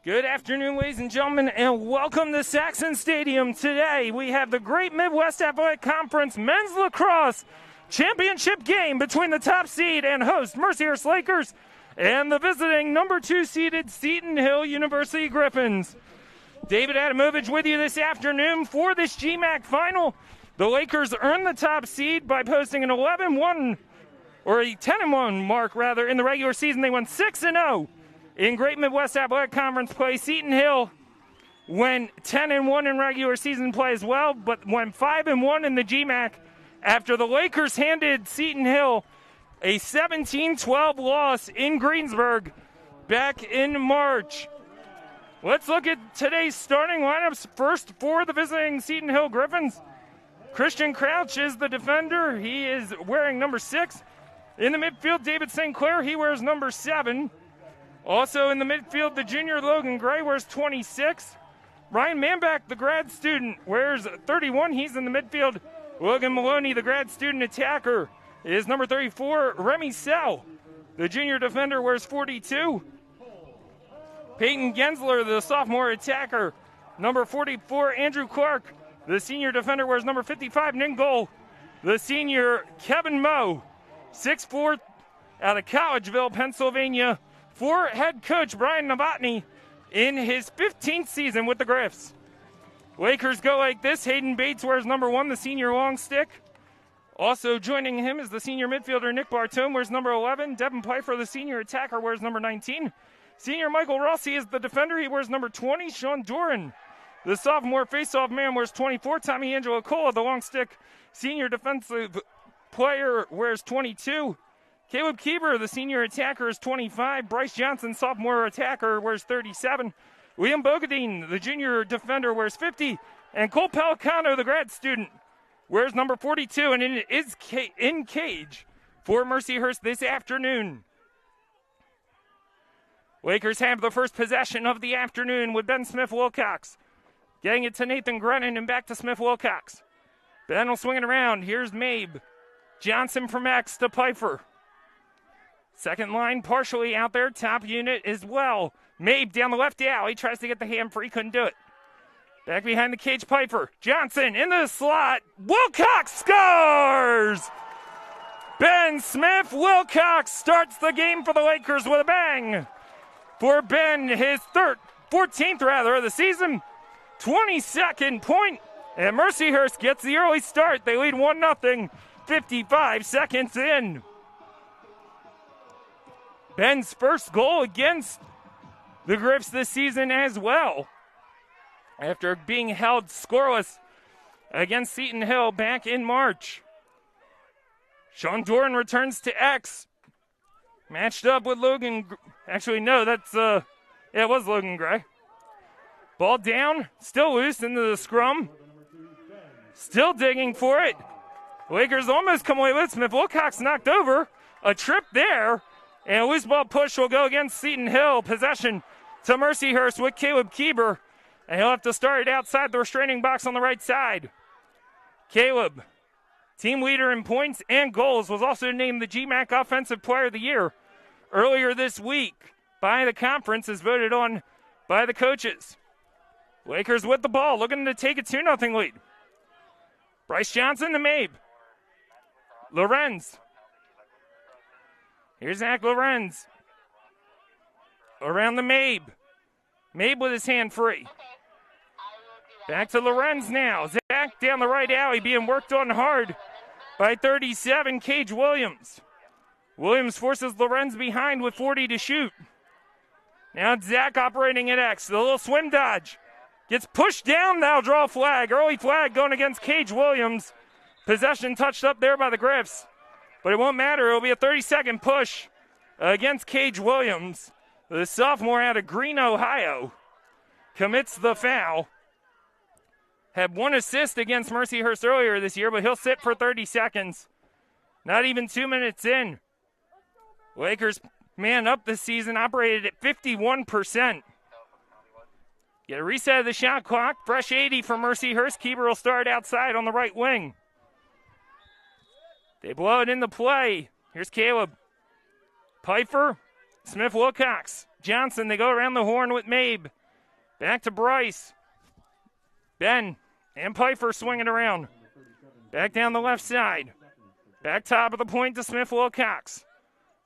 Good afternoon, ladies and gentlemen, and welcome to Saxon Stadium. Today, we have the Great Midwest Athletic Conference Men's Lacrosse Championship game between the top seed and host Mercyhurst Lakers and the visiting number 2 seeded Seton Hill University Griffins. David Adamovich with you this afternoon for this GMAC final. The Lakers earned the top seed by posting an 11-1, or a 10-1 mark, rather, in the regular season. They went 6-0. In Great Midwest Athletic Conference play. Seton Hill went 10-1 in regular season play as well, but went 5-1 in the GMAC after the Lakers handed Seton Hill a 17-12 loss in Greensburg back in March. Let's look at today's starting lineups. First for the visiting Seton Hill Griffins, Christian Crouch is the defender. He is wearing number 6. In the midfield, David St. Clair, he wears number 7. Also in the midfield, the junior Logan Gray wears 26. Ryan Manback, the grad student, wears 31. He's in the midfield. Logan Maloney, the grad student attacker, is number 34. Remy Sell, the junior defender, wears 42. Peyton Gensler, the sophomore attacker, number 44. Andrew Clark, the senior defender, wears number 55. And in goal, the senior Kevin Moe, 6'4", out of Collegeville, Pennsylvania, for head coach Brian Novotny in his 15th season with the Griffs. Lakers go like this. Hayden Bates wears number 1, the senior long stick. Also joining him is the senior midfielder Nick Bartone, wears number 11. Devin Pfeiffer, the senior attacker, wears number 19. Senior Michael Rossi is the defender. He wears number 20. Sean Doran, the sophomore faceoff man, wears 24. Tommy Angelo Cola, the long stick senior defensive player, wears 22. Caleb Kieber, the senior attacker, is 25. Bryce Johnson, sophomore attacker, wears 37. William Bogadine, the junior defender, wears 50. And Cole Pelicano, the grad student, wears number 42. And it is in cage for Mercyhurst this afternoon. Lakers have the first possession of the afternoon with Ben Smith-Wilcox. Getting it to Nathan Grennan and back to Smith-Wilcox. Ben will swing it around. Here's Mabe. Johnson from X to Pfeiffer. Second line partially out there. Top unit as well. Mabe down the left alley. Tries to get the hand free. Couldn't do it. Back behind the cage, Pfeiffer. Johnson in the slot. Wilcox scores! Ben Smith-Wilcox starts the game for the Lakers with a bang. For Ben, his 14th of the season. 22nd point. And Mercyhurst gets the early start. They lead 1-0. 55 seconds in. Ben's first goal against the Griffs this season as well, after being held scoreless against Seton Hill back in March. Sean Doran returns to X. Matched up with Logan. Actually, no, it was Logan Gray. Ball down, still loose into the scrum. Still digging for it. Lakers almost come away with Smith. Wilcox knocked over. A trip there. And a loose ball push will go against Seton Hill. Possession to Mercyhurst with Caleb Kieber. And he'll have to start it outside the restraining box on the right side. Caleb, team leader in points and goals, was also named the GMAC Offensive Player of the Year earlier this week by the conference, as voted on by the coaches. Lakers with the ball, looking to take a 2-0 lead. Bryce Johnson to Mabe. Lorenz. Here's Zach Lorenz. Around the Mabe. Mabe with his hand free. Back to Lorenz now. Zach down the right alley, being worked on hard by 37, Cage Williams. Williams forces Lorenz behind with 40 to shoot. Now it's Zach operating at X. The little swim dodge. Gets pushed down, now draw a flag. Early flag going against Cage Williams. Possession touched up there by the Griffs. But it won't matter. It'll be a 30-second push against Cage Williams. The sophomore out of Greene, Ohio, commits the foul. Had 1 assist against Mercyhurst earlier this year, but he'll sit for 30 seconds. Not even 2 minutes in. Lakers man up this season, operated at 51%. Get a reset of the shot clock. Fresh 80 for Mercyhurst. Keeper will start outside on the right wing. They blow it into play. Here's Caleb. Pfeiffer, Smith-Wilcox. Johnson. They go around the horn with Mabe. Back to Bryce. Ben and Pfeiffer swinging around. Back down the left side. Back top of the point to Smith Wilcox.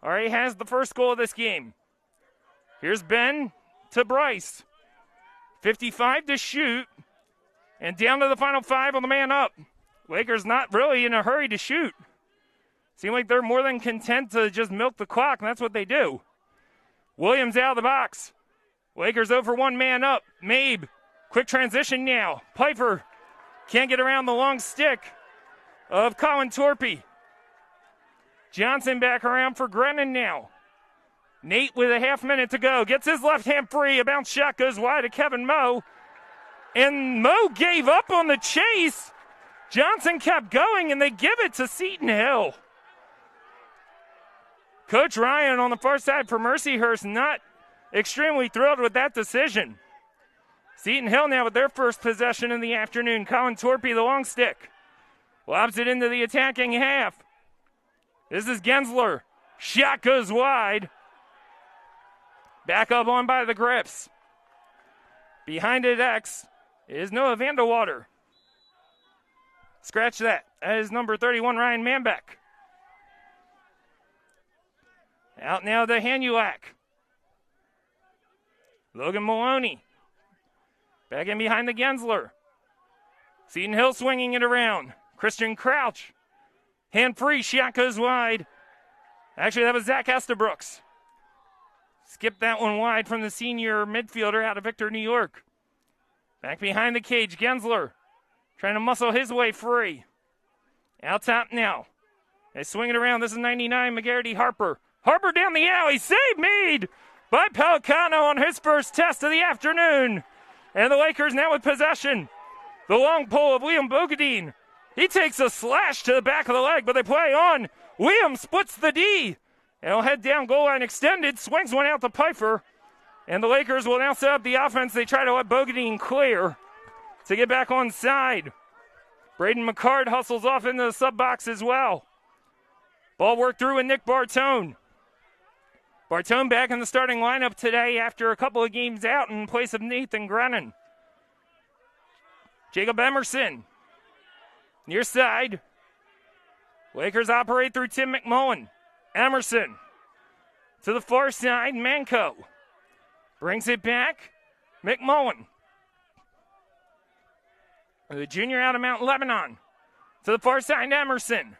Already has the first goal of this game. Here's Ben to Bryce. 55 to shoot. And down to the final 5 on the man up. Lakers not really in a hurry to shoot. Seem like they're more than content to just milk the clock, and that's what they do. Williams out of the box. Lakers over 1 man up. Mabe, quick transition now. Pfeiffer can't get around the long stick of Colin Torpy. Johnson back around for Grennan now. Nate with a half minute to go. Gets his left hand free. A bounce shot goes wide to Kevin Moe. And Moe gave up on the chase. Johnson kept going, and they give it to Seton Hill. Coach Ryan on the far side for Mercyhurst not extremely thrilled with that decision. Seton Hill now with their first possession in the afternoon. Colin Torpy, the long stick. Lobs it into the attacking half. This is Gensler. Shot goes wide. Back up on by the Grips. Behind it, X, is Noah Vandewater. Scratch that. That is number 31, Ryan Manbeck. Out now to Hanulak. Logan Maloney. Back in behind the Gensler. Seton Hill swinging it around. Christian Crouch. Hand free, shot goes wide. Actually, that was Zach Estabrooks. Skipped that one wide from the senior midfielder out of Victor, New York. Back behind the cage, Gensler trying to muscle his way free. Out top now. They swing it around. This is 99, McGarity Harper. Harper down the alley. Save made by Pelicano on his first test of the afternoon. And the Lakers now with possession. The long pull of Liam Bogadine. He takes a slash to the back of the leg, but they play on. Liam splits the D. And he'll head down, goal line extended. Swings one out to Pfeiffer. And the Lakers will now set up the offense. They try to let Bogadine clear to get back on side. Braden McCard hustles off into the sub box as well. Ball worked through with Nick Bartone. Bartone back in the starting lineup today after a couple of games out in place of Nathan Grennan. Jacob Emerson. Near side. Lakers operate through Tim McMullen. Emerson. To the far side, Manco. Brings it back. McMullen. The junior out of Mount Lebanon. To the far side, Emerson.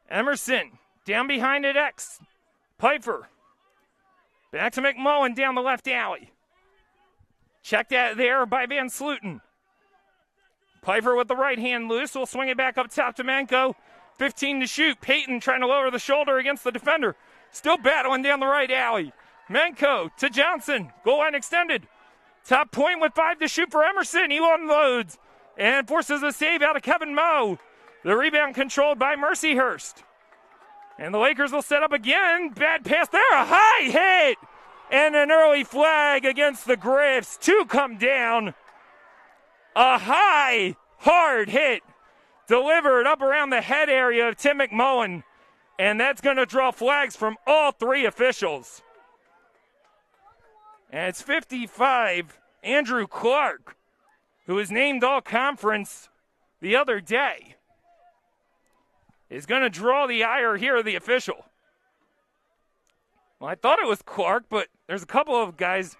Emerson. Down behind it, X. Pfeiffer. Back to McMullen down the left alley. Checked out there by Van Sluten. Pfeiffer with the right hand loose. Will swing it back up top to Manco. 15 to shoot. Payton trying to lower the shoulder against the defender. Still battling down the right alley. Manco to Johnson. Goal line extended. Top point with 5 to shoot for Emerson. He unloads and forces a save out of Kevin Moe. The rebound controlled by Mercyhurst. And the Lakers will set up again. Bad pass there. A high hit. And an early flag against the Griffs. 2 come down. A high, hard hit delivered up around the head area of Tim McMullen. And that's going to draw flags from all 3 officials. And it's 55, Andrew Clark, who was named all-conference the other day, is going to draw the ire here of the official. Well, I thought it was Clark, but there's a couple of guys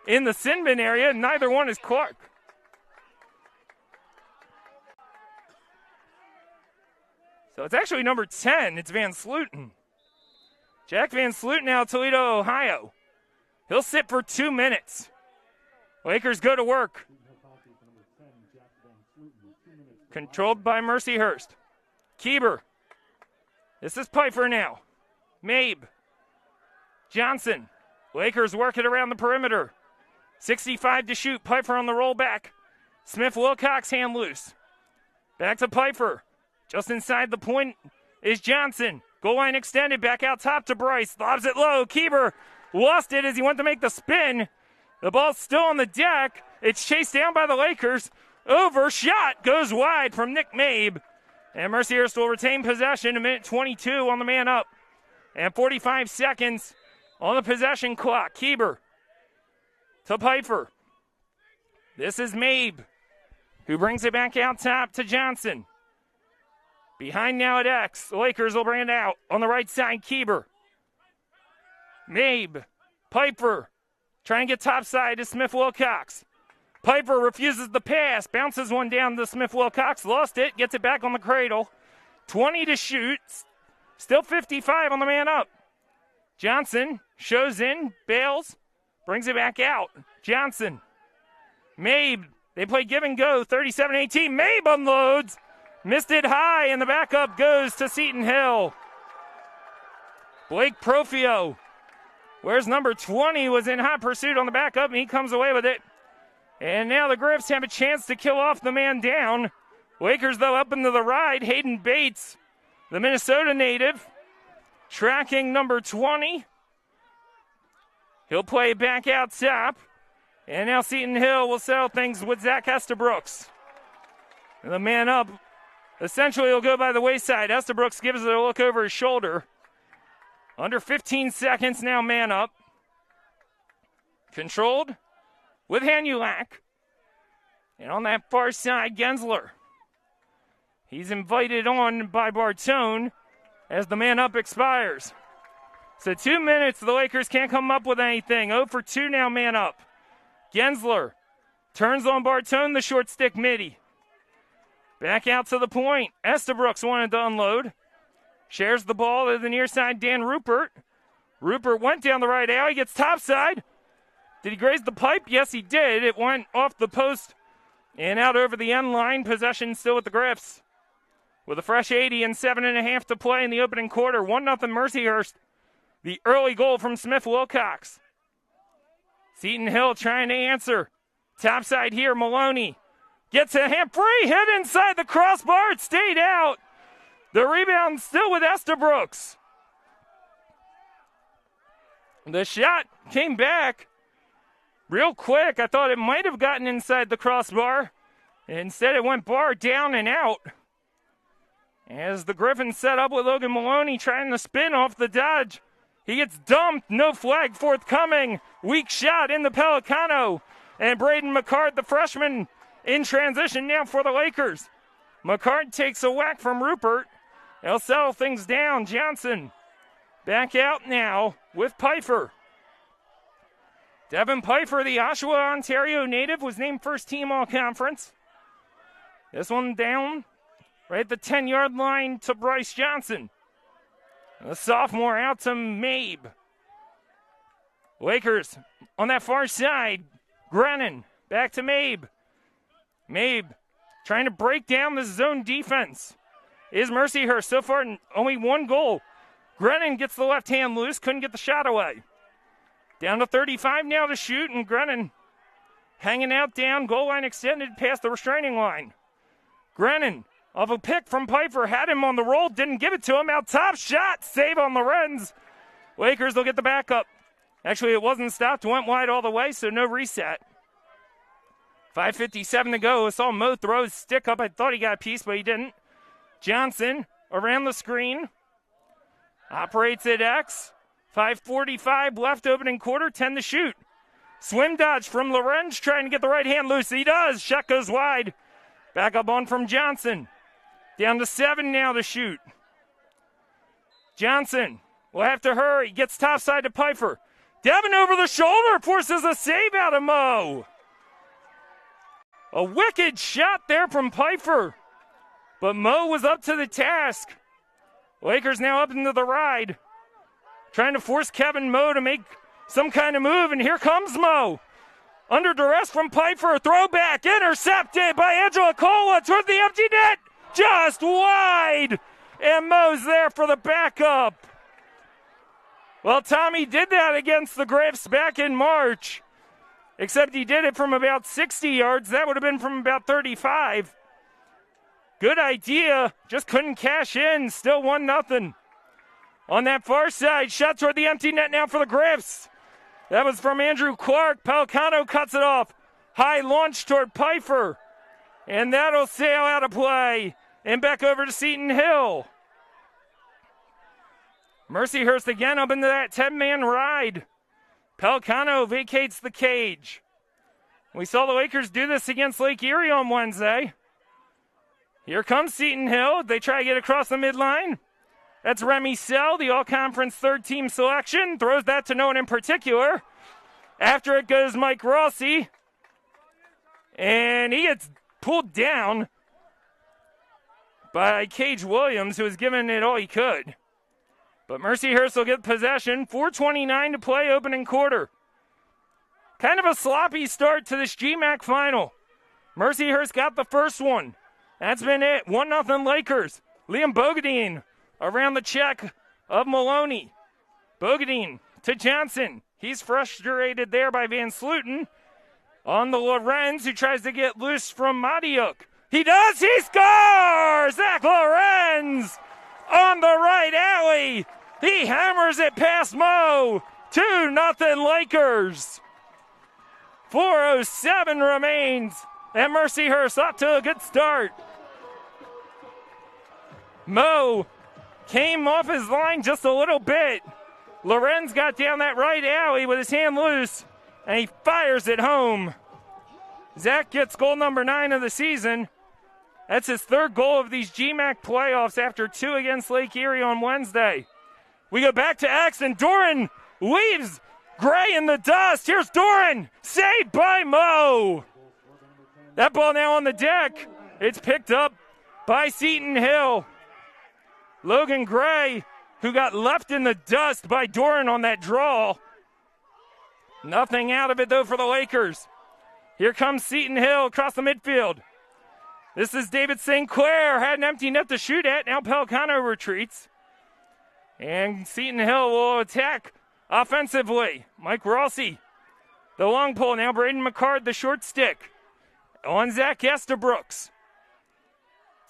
in the sin bin area, and neither one is Clark. So it's actually number 10. It's Van Sluten. Jack Van Sluten out of Toledo, Ohio. He'll sit for 2 minutes. Lakers go to work. Controlled by Mercyhurst. Kieber. This is Pfeiffer now. Mabe. Johnson. Lakers work it around the perimeter. 65 to shoot. Pfeiffer on the rollback. Smith Wilcox hand loose. Back to Pfeiffer. Just inside the point is Johnson. Goal line extended. Back out top to Bryce. Lobs it low. Kieber lost it as he went to make the spin. The ball's still on the deck. It's chased down by the Lakers. Overshot goes wide from Nick Mabe. And Mercyhurst will retain possession. 1:22 on the man up. And 45 seconds on the possession clock. Keeber to Pfeiffer. This is Mabe, who brings it back out top to Johnson. Behind now at X. The Lakers will bring it out on the right side. Keeber. Mabe. Pfeiffer. Trying to get topside to Smith-Wilcox. Pfeiffer refuses the pass. Bounces one down to Smith-Wilcox. Lost it. Gets it back on the cradle. 20 to shoot. Still 55 on the man up. Johnson shows in. Bails. Brings it back out. Johnson. Mabe. They play give and go. 37-18. Mabe unloads. Missed it high, and the backup goes to Seton Hill. Blake Profio, where's number 20, was in hot pursuit on the backup, and he comes away with it. And now the Griffs have a chance to kill off the man down. Lakers, though, up into the ride. Hayden Bates, the Minnesota native, tracking number 20. He'll play back out top. And now Seton Hill will settle things with Zach Estabrooks. And the man up essentially will go by the wayside. Estabrooks gives it a look over his shoulder. Under 15 seconds now, man up. Controlled with Hanulak. And on that far side, Gensler. He's invited on by Bartone as the man up expires. So 2 minutes, the Lakers can't come up with anything. 0 for 2 now, man up. Gensler turns on Bartone, the short stick midi. Back out to the point. Estabrooks wanted to unload. Shares the ball to the near side, Dan Rupert. Rupert went down the right alley, gets topside. Did he graze the pipe? Yes, he did. It went off the post and out over the end line. Possession still with the Griffs. With a fresh 80 and 7.5 to play in the opening quarter. 1-0 Mercyhurst. The early goal from Smith-Wilcox. Seton Hill trying to answer. Topside here, Maloney. Gets a hand free hit inside the crossbar. It stayed out. The rebound still with Estabrooks. The shot came back real quick. I thought it might have gotten inside the crossbar. Instead, it went bar down and out. As the Griffins set up with Logan Maloney trying to spin off the dodge. He gets dumped. No flag forthcoming. Weak shot in the Pelicano. And Braden McCart, the freshman, in transition now for the Lakers. McCart takes a whack from Rupert. They'll settle things down. Johnson back out now with Pfeiffer. Devin Pfeiffer, the Oshawa, Ontario native, was named first team all-conference. This one down right at the 10-yard line to Bryce Johnson. The sophomore out to Mabe. Lakers on that far side. Grennan back to Mabe. Mabe trying to break down the zone defense. Is Mercyhurst. So far, only one goal. Grennan gets the left hand loose. Couldn't get the shot away. Down to 35 now to shoot. And Grennan hanging out down. Goal line extended past the restraining line. Grennan off a pick from Pfeiffer. Had him on the roll. Didn't give it to him. Out top shot. Save on the Rens. Lakers will get the backup. Actually, it wasn't stopped. Went wide all the way, so no reset. 5:57 to go. I saw Mo throw his stick up. I thought he got a piece, but he didn't. Johnson around the screen. Operates at X. 5:45 left opening quarter. 10 to shoot. Swim dodge from Lorenz trying to get the right hand loose. He does. Shot goes wide. Back up on from Johnson. Down to 7 now to shoot. Johnson will have to hurry. Gets topside to Pfeiffer. Devin over the shoulder forces a save out of Mo. A wicked shot there from Pfeiffer. But Mo was up to the task. Lakers now up into the ride. Trying to force Kevin Mo to make some kind of move. And here comes Mo. Under duress from Pfeiffer. Throwback. Intercepted by Angela Cola toward the empty net. Just wide. And Mo's there for the backup. Well, Tommy did that against the Griffs back in March. Except he did it from about 60 yards. That would have been from about 35. Good idea. Just couldn't cash in. Still 1-0. On that far side, shot toward the empty net now for the Griffs. That was from Andrew Clark. Pelicano cuts it off. High launch toward Pfeiffer. And that'll sail out of play. And back over to Seton Hill. Mercyhurst again up into that 10-man ride. Pelicano vacates the cage. We saw the Lakers do this against Lake Erie on Wednesday. Here comes Seton Hill. They try to get across the midline. That's Remy Sell, the all-conference third-team selection. Throws that to no one in particular. After it goes Mike Rossi. And he gets pulled down by Cage Williams, who was giving it all he could. But Mercyhurst will get possession. 4:29 to play, opening quarter. Kind of a sloppy start to this GMAC final. Mercyhurst got the first one. That's been it. 1-0 Lakers. Liam Bogadine around the check of Maloney. Bogadine to Johnson. He's frustrated there by Van Sluten. On the Lorenz, who tries to get loose from Madiuk. He does! He scores! Zach Lorenz on the right alley. He hammers it past Mo. 2-0 Lakers. 4:07 remains. And Mercyhurst off to a good start. Mo came off his line just a little bit. Lorenz got down that right alley with his hand loose, and he fires it home. Zach gets goal number 9 of the season. That's his third goal of these GMAC playoffs after 2 against Lake Erie on Wednesday. We go back to X, and Doran leaves Gray in the dust. Here's Doran, saved by Mo. That ball now on the deck. It's picked up by Seton Hill. Logan Gray, who got left in the dust by Doran on that draw. Nothing out of it, though, for the Lakers. Here comes Seton Hill across the midfield. This is David St. Clair. Had an empty net to shoot at. Now Pelicano retreats. And Seton Hill will attack offensively. Mike Rossi, the long pole. Now Braden McCard, the short stick. On Zach Estabrooks.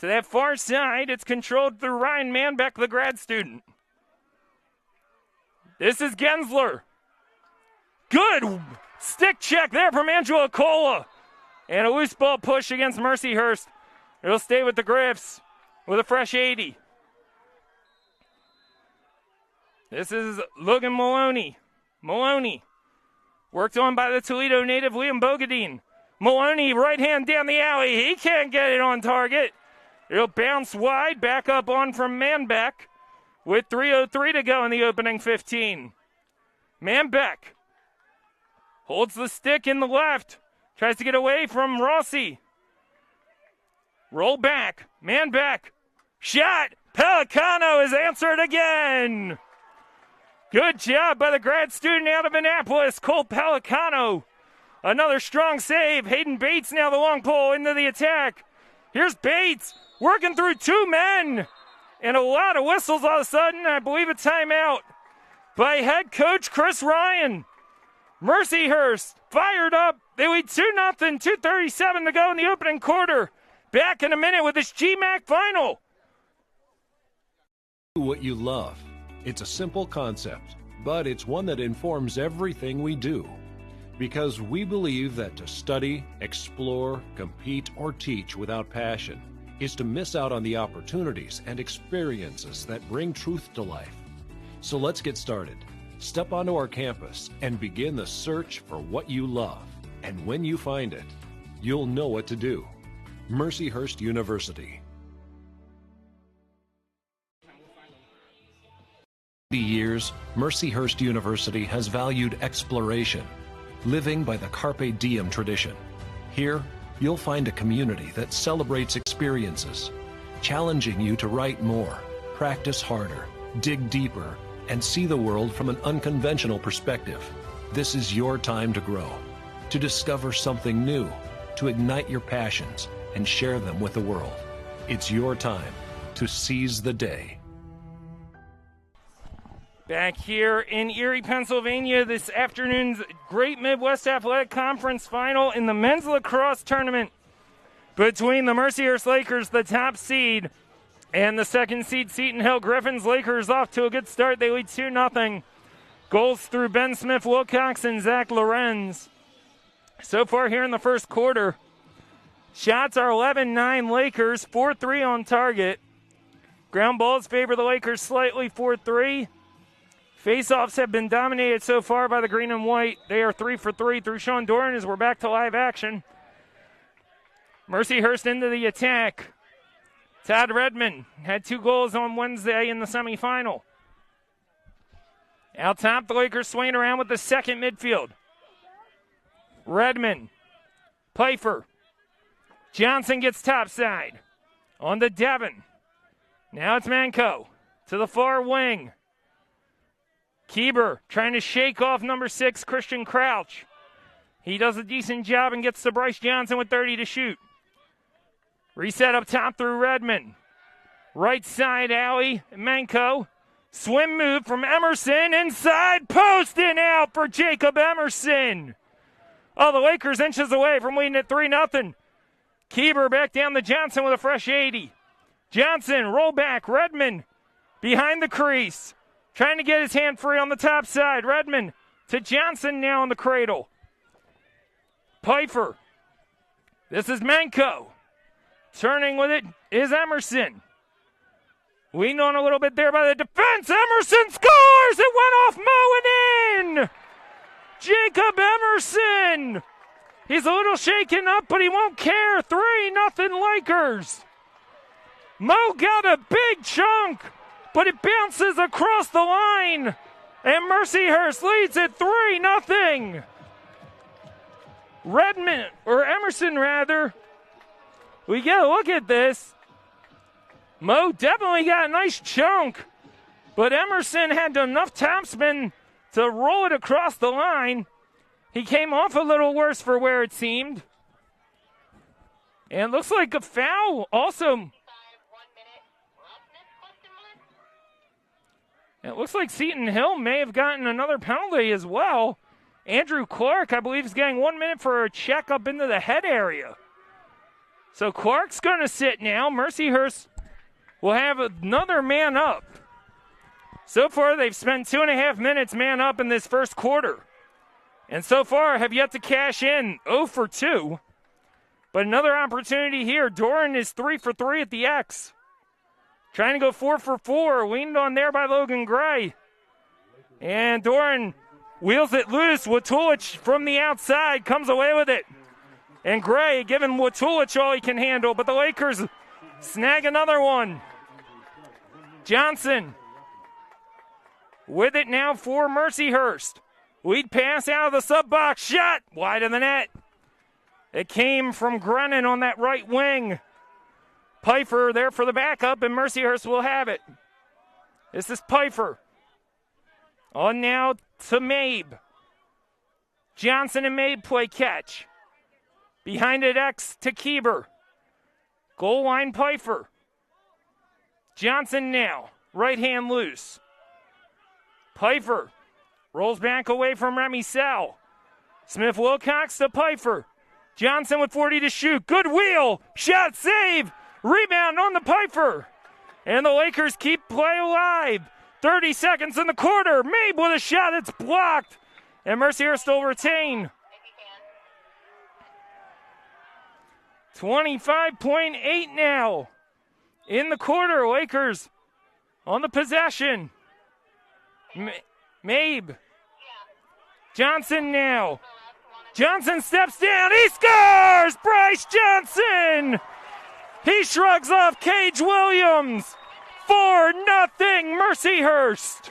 To that far side, it's controlled through Ryan Manbeck, the grad student. This is Gensler. Good stick check there from Angela Cola. And a loose ball push against Mercyhurst. It'll stay with the Griffs with a fresh 80. This is Logan Maloney. Maloney worked on by the Toledo native Liam Bogadine. Maloney, right hand down the alley. He can't get it on target. It'll bounce wide, back up on from Manbeck with 3:03 to go in the opening 15. Manbeck holds the stick in the left. Tries to get away from Rossi. Roll back. Manbeck. Shot. Pelicano is answered again. Good job by the grad student out of Annapolis, Cole Pelicano. Another strong save. Hayden Bates now the long pole into the attack. Here's Bates working through 2 men. And a lot of whistles all of a sudden. I believe a timeout by head coach Chris Ryan. Mercyhurst fired up. They lead 2-0, 2:37 to go in the opening quarter. Back in a minute with this GMAC final. Do what you love. It's a simple concept, but it's one that informs everything we do. Because we believe that to study, explore, compete, or teach without passion is to miss out on the opportunities and experiences that bring truth to life. So let's get started. Step onto our campus and begin the search for what you love. And when you find it, you'll know what to do. Mercyhurst University. For years, Mercyhurst University has valued exploration, living by the Carpe Diem tradition. Here, you'll find a community that celebrates experiences, challenging you to write more, practice harder, dig deeper, and see the world from an unconventional perspective. This is your time to grow, to discover something new, to ignite your passions and share them with the world. It's your time to seize the day. Back here in Erie, Pennsylvania, this afternoon's Great Midwest Athletic Conference final in the men's lacrosse tournament between the Mercyhurst Lakers, the top seed, and the second seed Seton Hill Griffins. Lakers off to a good start. They lead 2-0. Goals through Ben Smith, Wilcox, and Zach Lorenz. So far here in the first quarter, shots are 11-9 Lakers, 4-3 on target. Ground balls favor the Lakers slightly, 4-3. Face-offs have been dominated so far by the green and white. They are 3 for 3 through Sean Doran as we're back to live action. Mercyhurst into the attack. Todd Redmond had 2 goals on Wednesday in the semifinal. Out top, the Lakers swinging around with the second midfield. Redmond, Pfeiffer. Johnson gets topside. On to Devon. Now it's Manco to the far wing. Keeber trying to shake off number 6, Christian Crouch. He does a decent job and gets to Bryce Johnson with 30 to shoot. Reset up top through Redmond. Right side alley, Manco. Swim move from Emerson, inside post and out for Jacob Emerson. Oh, the Lakers inches away from leading at 3-0. Keeber back down to Johnson with a fresh 80. Johnson, roll back, Redmond behind the crease. Trying to get his hand free on the top side. Redmond to Johnson now in the cradle. Pfeiffer. This is Manco. Turning with it is Emerson. Leaned on a little bit there by the defense. Emerson scores! It went off Mo and in! Jacob Emerson! He's a little shaken up, but he won't care. 3-0 Lakers. Mo got a big chunk, but it bounces across the line. And Mercyhurst leads at 3-0. Redmond, or Emerson rather. We get a look at this. Mo definitely got a nice chunk, but Emerson had enough topspin to roll it across the line. He came off a little worse for where it seemed. And looks like a foul also. It looks like Seton Hill may have gotten another penalty as well. Andrew Clark, I believe, is getting 1 minute for a check up into the head area. So Clark's going to sit now. Mercyhurst will have another man up. So far, they've spent 2.5 minutes man up in this first quarter. And so far, have yet to cash in 0 for 2. But another opportunity here. Doran is 3 for 3 at the X. Trying to go 4 for 4. Leaned on there by Logan Gray. And Doran wheels it loose. Watulich from the outside comes away with it. And Gray giving Watulich all he can handle. But the Lakers snag another one. Johnson with it now for Mercyhurst. Lead pass out of the sub-box. Shot wide of the net. It came from Grennan on that right wing. Pfeiffer there for the backup, and Mercyhurst will have it. This is Pfeiffer. On now to Mabe. Johnson and Mabe play catch. Behind it, X to Keeber. Goal line, Pfeiffer. Johnson now. Right hand loose. Pfeiffer rolls back away from Remy Sell. Smith Wilcox to Pfeiffer. Johnson with 40 to shoot. Good wheel. Shot save. Rebound on the Pfeiffer. And the Lakers keep play alive. 30 seconds in the quarter. Mabe with a shot. It's blocked. And Mercyhurst will retain. 25.8 now. In the quarter, Lakers on the possession. Mabe. Johnson now. Johnson steps down. He scores! Bryce Johnson! He shrugs off Cage Williams. 4-0 Mercyhurst.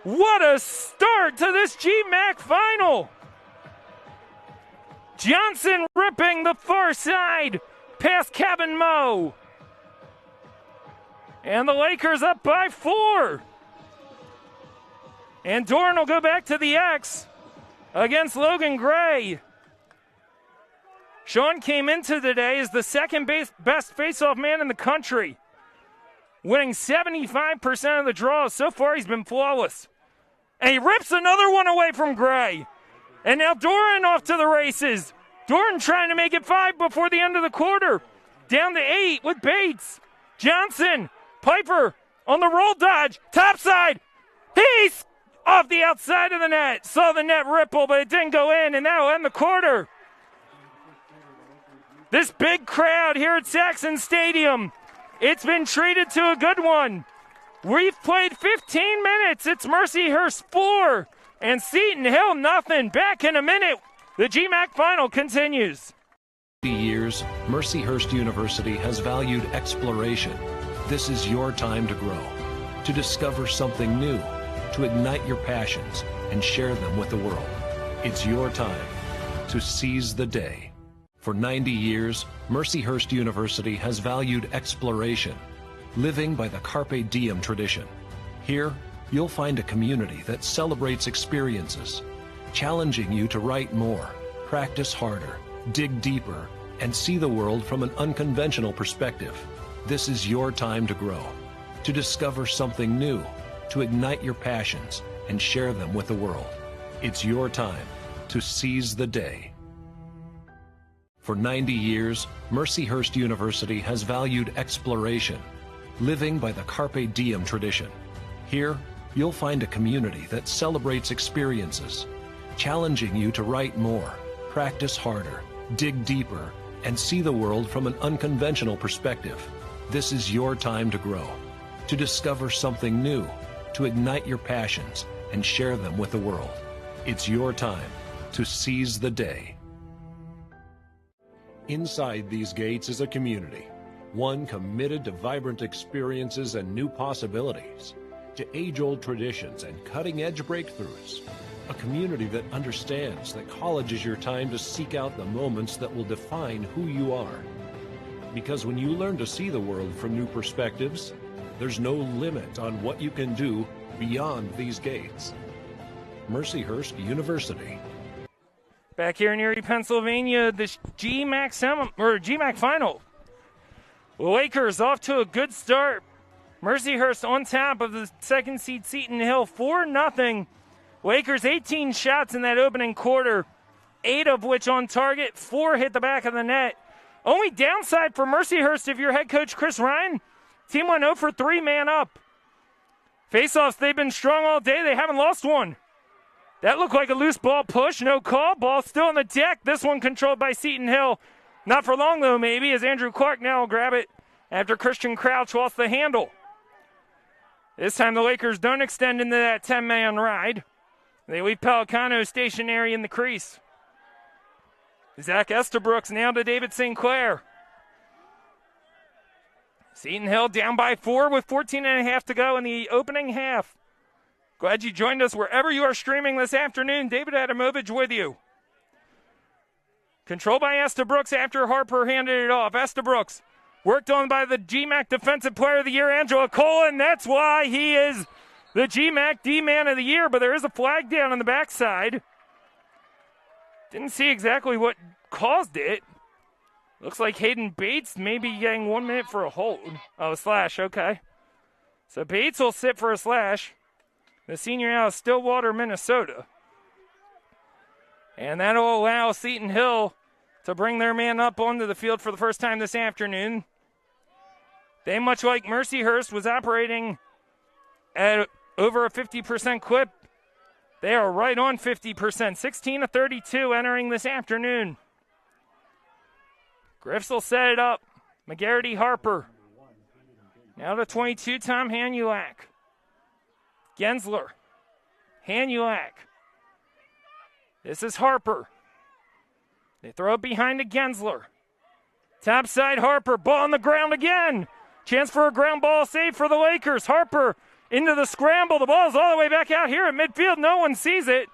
What a start to this GMAC final. Johnson ripping the far side past Kevin Moe. And the Lakers up by 4. And Doran will go back to the X against Logan Gray. Sean came into today as the second best face-off man in the country, winning 75% of the draws. So far, he's been flawless. And he rips another one away from Gray. And now Doran off to the races. Doran trying to make it 5 before the end of the quarter. Down to 8 with Bates. Johnson, Pfeiffer on the roll dodge. Topside. He's off the outside of the net. Saw the net ripple, but it didn't go in, and that'll end the quarter. This big crowd here at Saxon Stadium, it's been treated to a good one. We've played 15 minutes. It's Mercyhurst 4 and Seton Hill nothing. Back in a minute. The GMAC final continues. Years, Mercyhurst University has valued exploration. This is your time to grow, to discover something new, to ignite your passions and share them with the world. It's your time to seize the day. For 90 years, Mercyhurst University has valued exploration, living by the Carpe Diem tradition. Here, you'll find a community that celebrates experiences, challenging you to write more, practice harder, dig deeper, and see the world from an unconventional perspective. This is your time to grow, to discover something new, to ignite your passions and share them with the world. It's your time to seize the day. For 90 years, Mercyhurst University has valued exploration, living by the Carpe Diem tradition. Here, you'll find a community that celebrates experiences, challenging you to write more, practice harder, dig deeper, and see the world from an unconventional perspective. This is your time to grow, to discover something new, to ignite your passions and share them with the world. It's your time to seize the day. Inside these gates is a community, one committed to vibrant experiences and new possibilities, to age-old traditions and cutting-edge breakthroughs. A community that understands that college is your time to seek out the moments that will define who you are. Because when you learn to see the world from new perspectives, there's no limit on what you can do beyond these gates. Mercyhurst University. Back here in Erie, Pennsylvania, the GMAC final. The Lakers off to a good start. Mercyhurst on top of the second seed Seton Hill, 4-0. Lakers 18 shots in that opening quarter, 8 of which on target, 4 hit the back of the net. Only downside for Mercyhurst if you're head coach Chris Ryan, team went 0 for 3 man up. Faceoffs, they've been strong all day. They haven't lost one. That looked like a loose ball push, no call. Ball still on the deck. This one controlled by Seton Hill. Not for long, though, maybe, as Andrew Clark now will grab it after Christian Crouch lost the handle. This time the Lakers don't extend into that 10-man ride. They leave Pelicano stationary in the crease. Zach Estabrooks now to David St. Clair. Seton Hill down by 4 with 14.5 to go in the opening half. Glad you joined us wherever you are streaming this afternoon. David Adamovich with you. Controlled by Estabrooks after Harper handed it off. Estabrooks worked on by the GMAC Defensive Player of the Year, Angela Colin. That's why he is the GMAC D-Man of the Year, but there is a flag down on the backside. Didn't see exactly what caused it. Looks like Hayden Bates may be getting 1 minute for a hold. Oh, a slash, okay. So Bates will sit for a slash. The senior out of Stillwater, Minnesota. And that'll allow Seton Hill to bring their man up onto the field for the first time this afternoon. They, much like Mercyhurst, was operating at over a 50% clip. They are right on 50%, 16 of 32 entering this afternoon. Griffs will set it up. McGarity Harper. Now to 22, Tom Hanulak. Gensler. Hanulak. This is Harper. They throw it behind to Gensler. Top side Harper. Ball on the ground again. Chance for a ground ball save for the Lakers. Harper into the scramble. The ball's all the way back out here at midfield. No one sees it.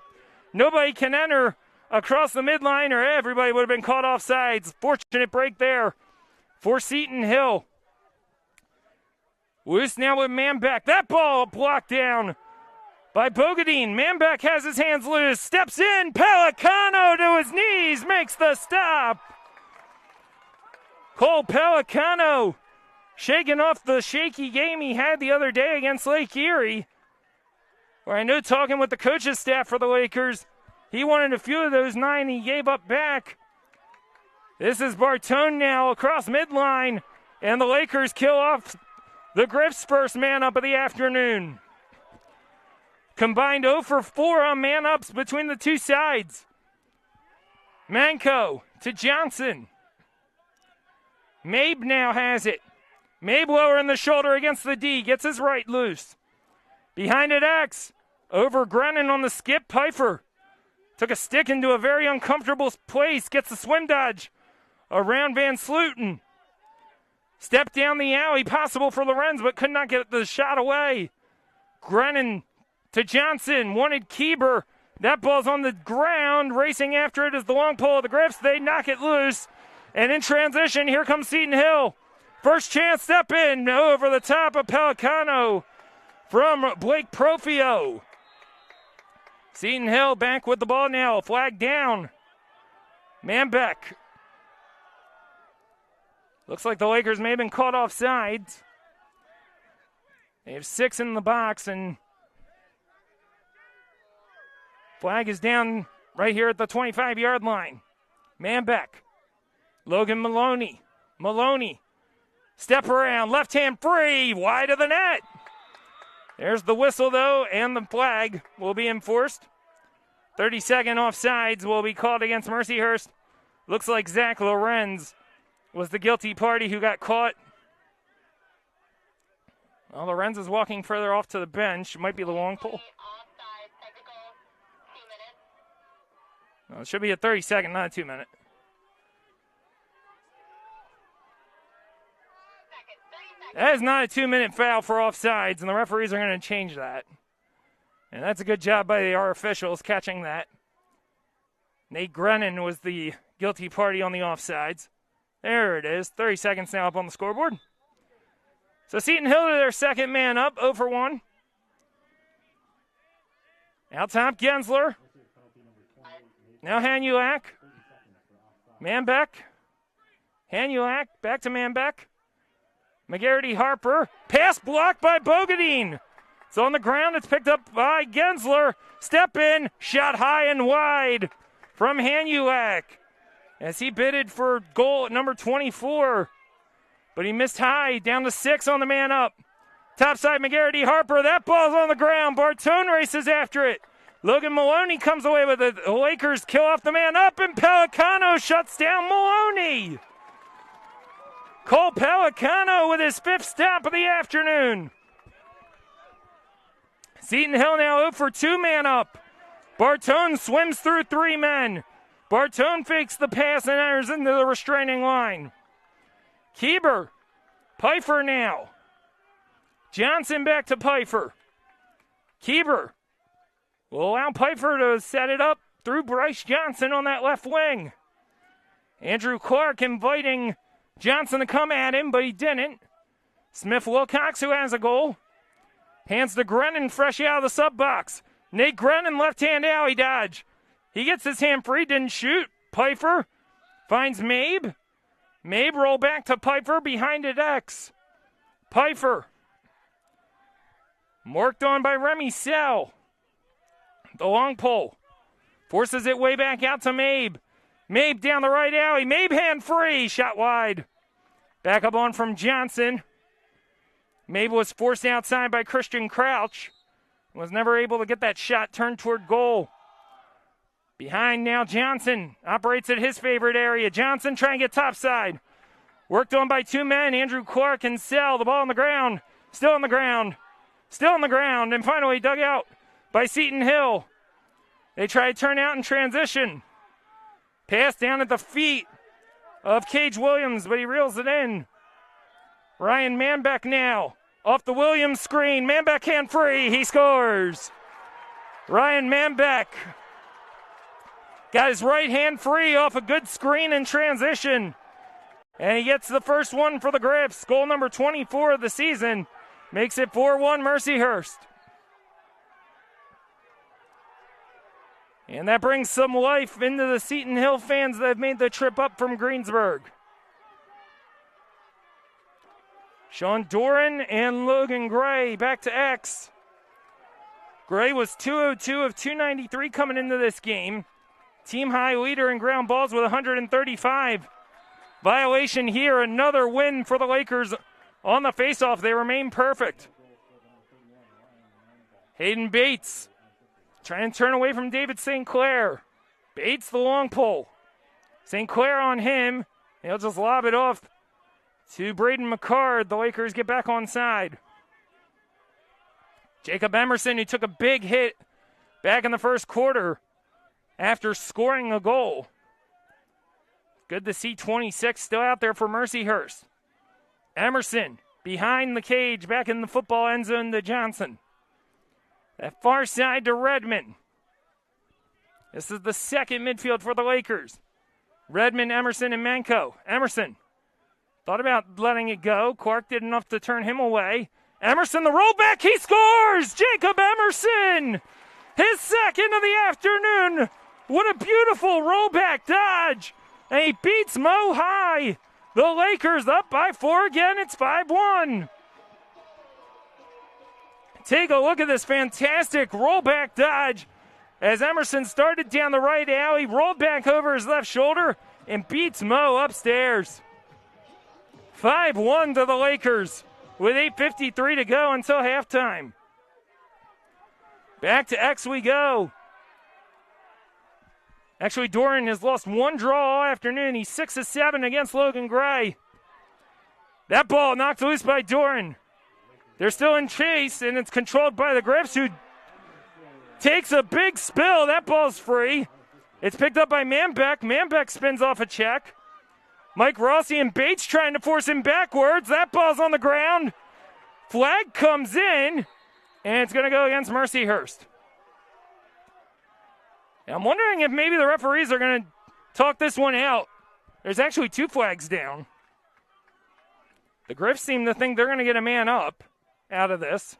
Nobody can enter across the midline or everybody would have been caught off sides. Fortunate break there for Seton Hill. Loose now with Manbeck. That ball blocked down by Bogadine. Manbeck has his hands loose. Steps in. Pelicano to his knees. Makes the stop. Cole Pelicano shaking off the shaky game he had the other day against Lake Erie. Where I know talking with the coaching staff for the Lakers, he wanted a few of those 9 he gave up back. This is Bartone now across midline. And the Lakers kill off the Griffs' first man up of the afternoon. Combined 0 for 4 on man-ups between the two sides. Manco to Johnson. Mabe now has it. Mabe lower in the shoulder against the D. Gets his right loose. Behind it, X. Over Grennan on the skip. Pfeiffer took a stick into a very uncomfortable place. Gets the swim dodge around Van Sluten. Step down the alley. Possible for Lorenz, but could not get the shot away. Grennan to Johnson. Wanted Kieber. That ball's on the ground. Racing after it is the long pole of the Griffs. They knock it loose. And in transition, here comes Seton Hill. First chance, step in over the top of Pelicano from Blake Profio. Seton Hill back with the ball now. Flag down. Manbeck. Looks like the Lakers may have been caught offside. They have 6 in the box, and flag is down right here at the 25-yard line. Manbeck. Logan Maloney. Maloney. Step around. Left hand free. Wide of the net. There's the whistle, though, and the flag will be enforced. 30-second offsides will be called against Mercyhurst. Looks like Zach Lorenz was the guilty party who got caught. Well, Lorenz is walking further off to the bench. It might be the long pole. No, it should be a 30-second, not a 2-minute. That is not a 2-minute foul for offsides, and the referees are going to change that. And that's a good job by our officials catching that. Nate Grennan was the guilty party on the offsides. There it is. 30 seconds now up on the scoreboard. So Seton Hill to their second man up, 0 for 1. Out top, Gensler. Now Hanulak. Manbeck. Hanulak, back to Manbeck. McGarity Harper. Pass blocked by Bogadine. It's on the ground. It's picked up by Gensler. Step in. Shot high and wide from Hanulak as he bidded for goal at number 24. But he missed high. Down to 6 on the man up. Topside McGarity Harper. That ball's on the ground. Bartone races after it. Logan Maloney comes away with it. The Lakers kill off the man up, and Pelicano shuts down Maloney. Cole Pelicano with his 5th stop of the afternoon. Seton Hill now 0 for 2 man up. Bartone swims through 3 men. Bartone fakes the pass and enters into the restraining line. Kieber. Pfeiffer now. Johnson back to Pfeiffer. Kieber will allow Pfeiffer to set it up through Bryce Johnson on that left wing. Andrew Clark inviting Johnson to come at him, but he didn't. Smith Wilcox, who has a goal, hands to Grennan fresh out of the sub box. Nate Grennan, left-hand alley dodge. He gets his hand free, didn't shoot. Pfeiffer finds Mabe. Mabe roll back to Pfeiffer, behind it X. Pfeiffer. Worked on by Remy Sell. The long pole. Forces it way back out to Mabe. Mabe down the right alley. Mabe hand free. Shot wide. Back up on from Johnson. Mabe was forced outside by Christian Crouch. Was never able to get that shot turned toward goal. Behind now Johnson. Operates at his favorite area. Johnson trying to get topside. Worked on by 2 men. Andrew Clark and Sell. The ball on the ground. Still on the ground. Still on the ground. And finally dug out by Seton Hill. They try to turn out in transition. Pass down at the feet of Cage Williams, but he reels it in. Ryan Manbeck now. Off the Williams screen. Manbeck hand free. He scores. Ryan Manbeck got his right hand free off a good screen in transition. And he gets the first one for the Griffs. Goal number 24 of the season. Makes it 4-1 Mercyhurst. And that brings some life into the Seton Hill fans that have made the trip up from Greensburg. Sean Doran and Logan Gray back to X. Gray was 202 of 293 coming into this game. Team high leader in ground balls with 135. Violation here, another win for the Lakers on the faceoff. They remain perfect. Hayden Bates trying to turn away from David St. Clair. Bates the long pole. St. Clair on him. He'll just lob it off to Braden McCard. The Lakers get back on side. Jacob Emerson, who took a big hit back in the first quarter after scoring a goal. Good to see 26 still out there for Mercyhurst. Emerson behind the cage, back in the football end zone to Johnson. That far side to Redmond. This is the second midfield for the Lakers. Redmond, Emerson, and Manko. Emerson thought about letting it go. Clark did enough to turn him away. Emerson, the rollback, he scores! Jacob Emerson! His second of the afternoon. What a beautiful rollback dodge. And he beats Mo High. The Lakers up by 4 again. It's 5-1. Take a look at this fantastic rollback dodge as Emerson started down the right alley, rolled back over his left shoulder, and beats Mo upstairs. 5-1 to the Lakers with 8:53 to go until halftime. Back to X we go. Actually, Doran has lost one draw all afternoon. He's 6 of 7 against Logan Gray. That ball knocked loose by Doran. They're still in chase, and it's controlled by the Griffs, who takes a big spill. That ball's free. It's picked up by Manbeck. Manbeck spins off a check. Mike Rossi and Bates trying to force him backwards. That ball's on the ground. Flag comes in, and it's going to go against Mercyhurst. Now, I'm wondering if maybe the referees are going to talk this one out. There's actually 2 flags down. The Griffs seem to think they're going to get a man up out of this.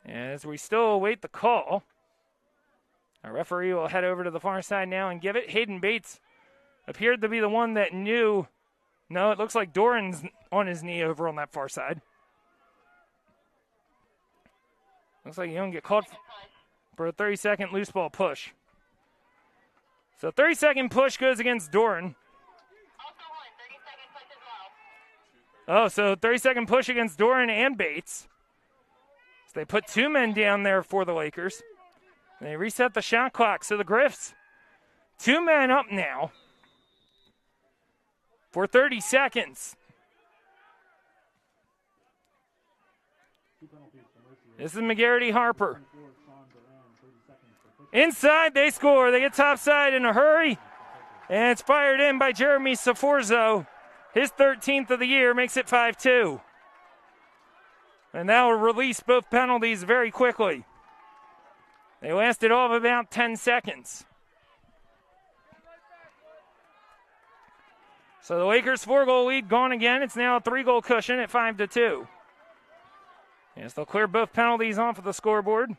As we still await the call, our referee will head over to the far side now and give it. Hayden Bates appeared to be the one that knew. No, it looks like Doran's on his knee over on that far side. Looks like you don't get called for a 30-second loose ball push. So 30-second push goes against Doran. Oh, so 30-second push against Doran and Bates. So they put 2 men down there for the Lakers. And they reset the shot clock. So the Griffs, 2 men up now for 30 seconds. This is McGarity Harper. Inside, they score. They get topside in a hurry. And it's fired in by Jeremy Saforzo. His 13th of the year makes it 5-2. And that will release both penalties very quickly. They lasted all of about 10 seconds. So the Lakers' 4-goal lead gone again. It's now a 3-goal cushion at 5-2. Yes, they'll clear both penalties off of the scoreboard.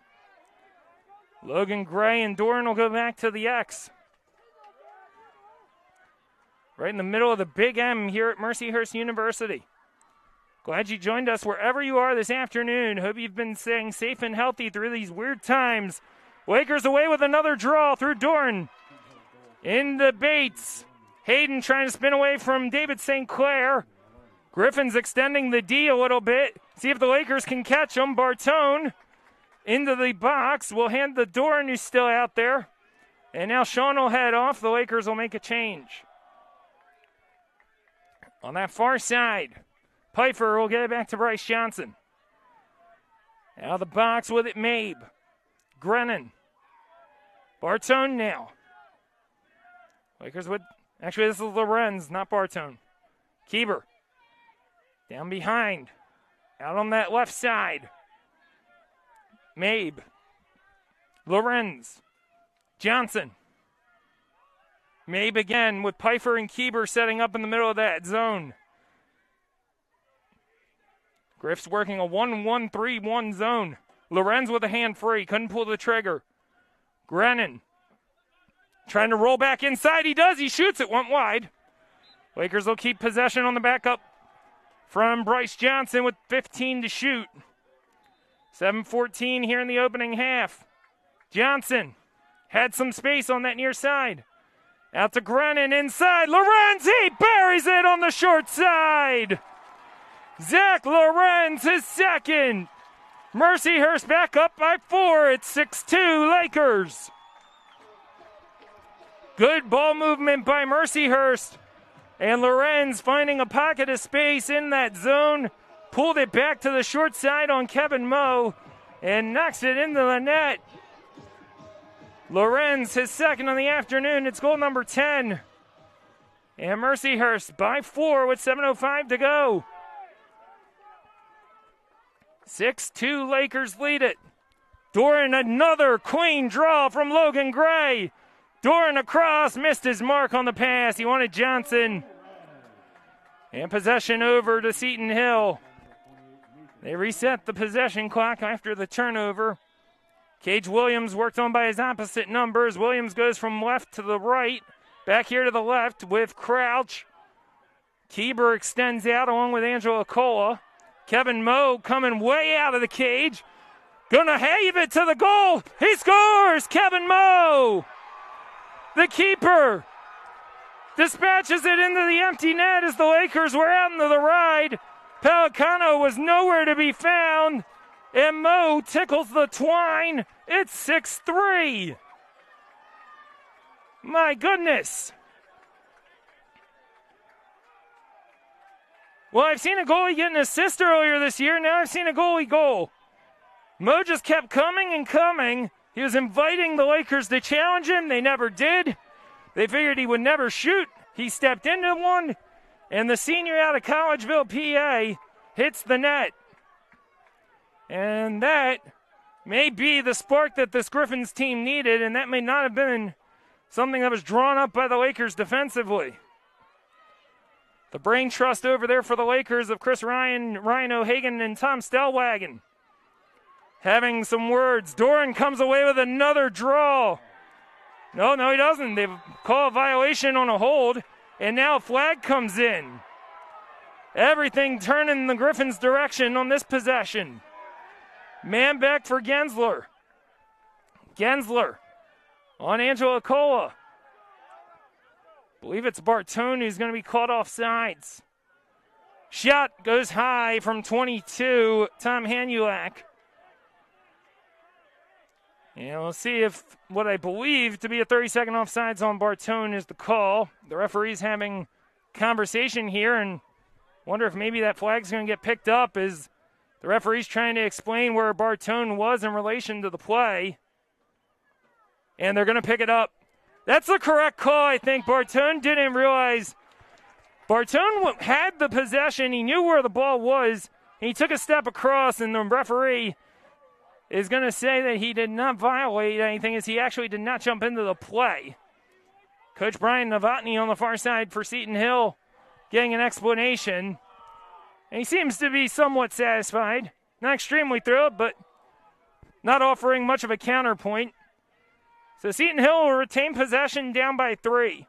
Logan Gray and Doran will go back to the X. Right in the middle of the Big M here at Mercyhurst University. Glad you joined us wherever you are this afternoon. Hope you've been staying safe and healthy through these weird times. Lakers away with another draw through Doran. Into Bates. Hayden trying to spin away from David St. Clair. Griffin's extending the D a little bit. See if the Lakers can catch him. Bartone into the box. Will hand the Doran, who's still out there. And now Sean will head off. The Lakers will make a change. On that far side, Pfeiffer will get it back to Bryce Johnson. Out of the box with it, Mabe. Grennan. Bartone now. Lakers with, actually this is Lorenz, not Bartone. Kieber. Down behind. Out on that left side. Mabe. Lorenz. Johnson. Mabe again with Pfeiffer and Kieber setting up in the middle of that zone. Griff's working a 1-1-3-1 zone. Lorenz with a hand free. Couldn't pull the trigger. Grennan. Trying to roll back inside. He does. He shoots it. Went wide. Lakers will keep possession on the backup from Bryce Johnson with 15 to shoot. 7:14 here in the opening half. Johnson had some space on that near side. Out to Grennan inside. Lorenz, he buries it on the short side. Zach Lorenz, his second. Mercyhurst back up by 4. It's 6-2 Lakers. Good ball movement by Mercyhurst. And Lorenz finding a pocket of space in that zone. Pulled it back to the short side on Kevin Moe and knocks it into the net. Lorenz, his second on the afternoon. It's goal number 10. And Mercyhurst by 4 with 7:05 to go. 6-2 Lakers lead it. Doran, another clean draw from Logan Gray. Doran across, missed his mark on the pass. He wanted Johnson. And possession over to Seton Hill. They reset the possession clock after the turnover. Cage Williams worked on by his opposite numbers. Williams goes from left to the right. Back here to the left with Crouch. Kieber extends out along with Angela Cola. Kevin Moe coming way out of the cage. Gonna have it to the goal. He scores! Kevin Moe! The keeper dispatches it into the empty net as the Lakers were out into the ride. Pelicano was nowhere to be found. And Moe tickles the twine. It's 6-3. My goodness. Well, I've seen a goalie get an assist earlier this year. Now I've seen a goalie goal. Moe just kept coming and coming. He was inviting the Lakers to challenge him. They never did. They figured he would never shoot. He stepped into one, and the senior out of Collegeville, PA, hits the net. And that may be the spark that this Griffins team needed, and that may not have been something that was drawn up by the Lakers defensively. The brain trust over there for the Lakers of Chris Ryan, Ryan O'Hagan, and Tom Stellwagen having some words. Doran comes away with another draw. No, he doesn't. They call a violation on a hold, and now a flag comes in. Everything turning the Griffins' direction on this possession. Man back for Gensler. Gensler on Angela Cola. Believe it's Bartone who's going to be caught off sides. Shot goes high from 22, Tom Hanulak. And we'll see if what I believe to be a 30-second offsides on Bartone is the call. The referee's having conversation here and wonder if maybe that flag's going to get picked up as the referee's trying to explain where Bartone was in relation to the play. And they're going to pick it up. That's the correct call, I think. Bartone didn't realize. Bartone had the possession. He knew where the ball was. He took a step across, and the referee is going to say that he did not violate anything as he actually did not jump into the play. Coach Brian Novotny on the far side for Seton Hill getting an explanation. And he seems to be somewhat satisfied. Not extremely thrilled, but not offering much of a counterpoint. So Seton Hill will retain possession down by 3.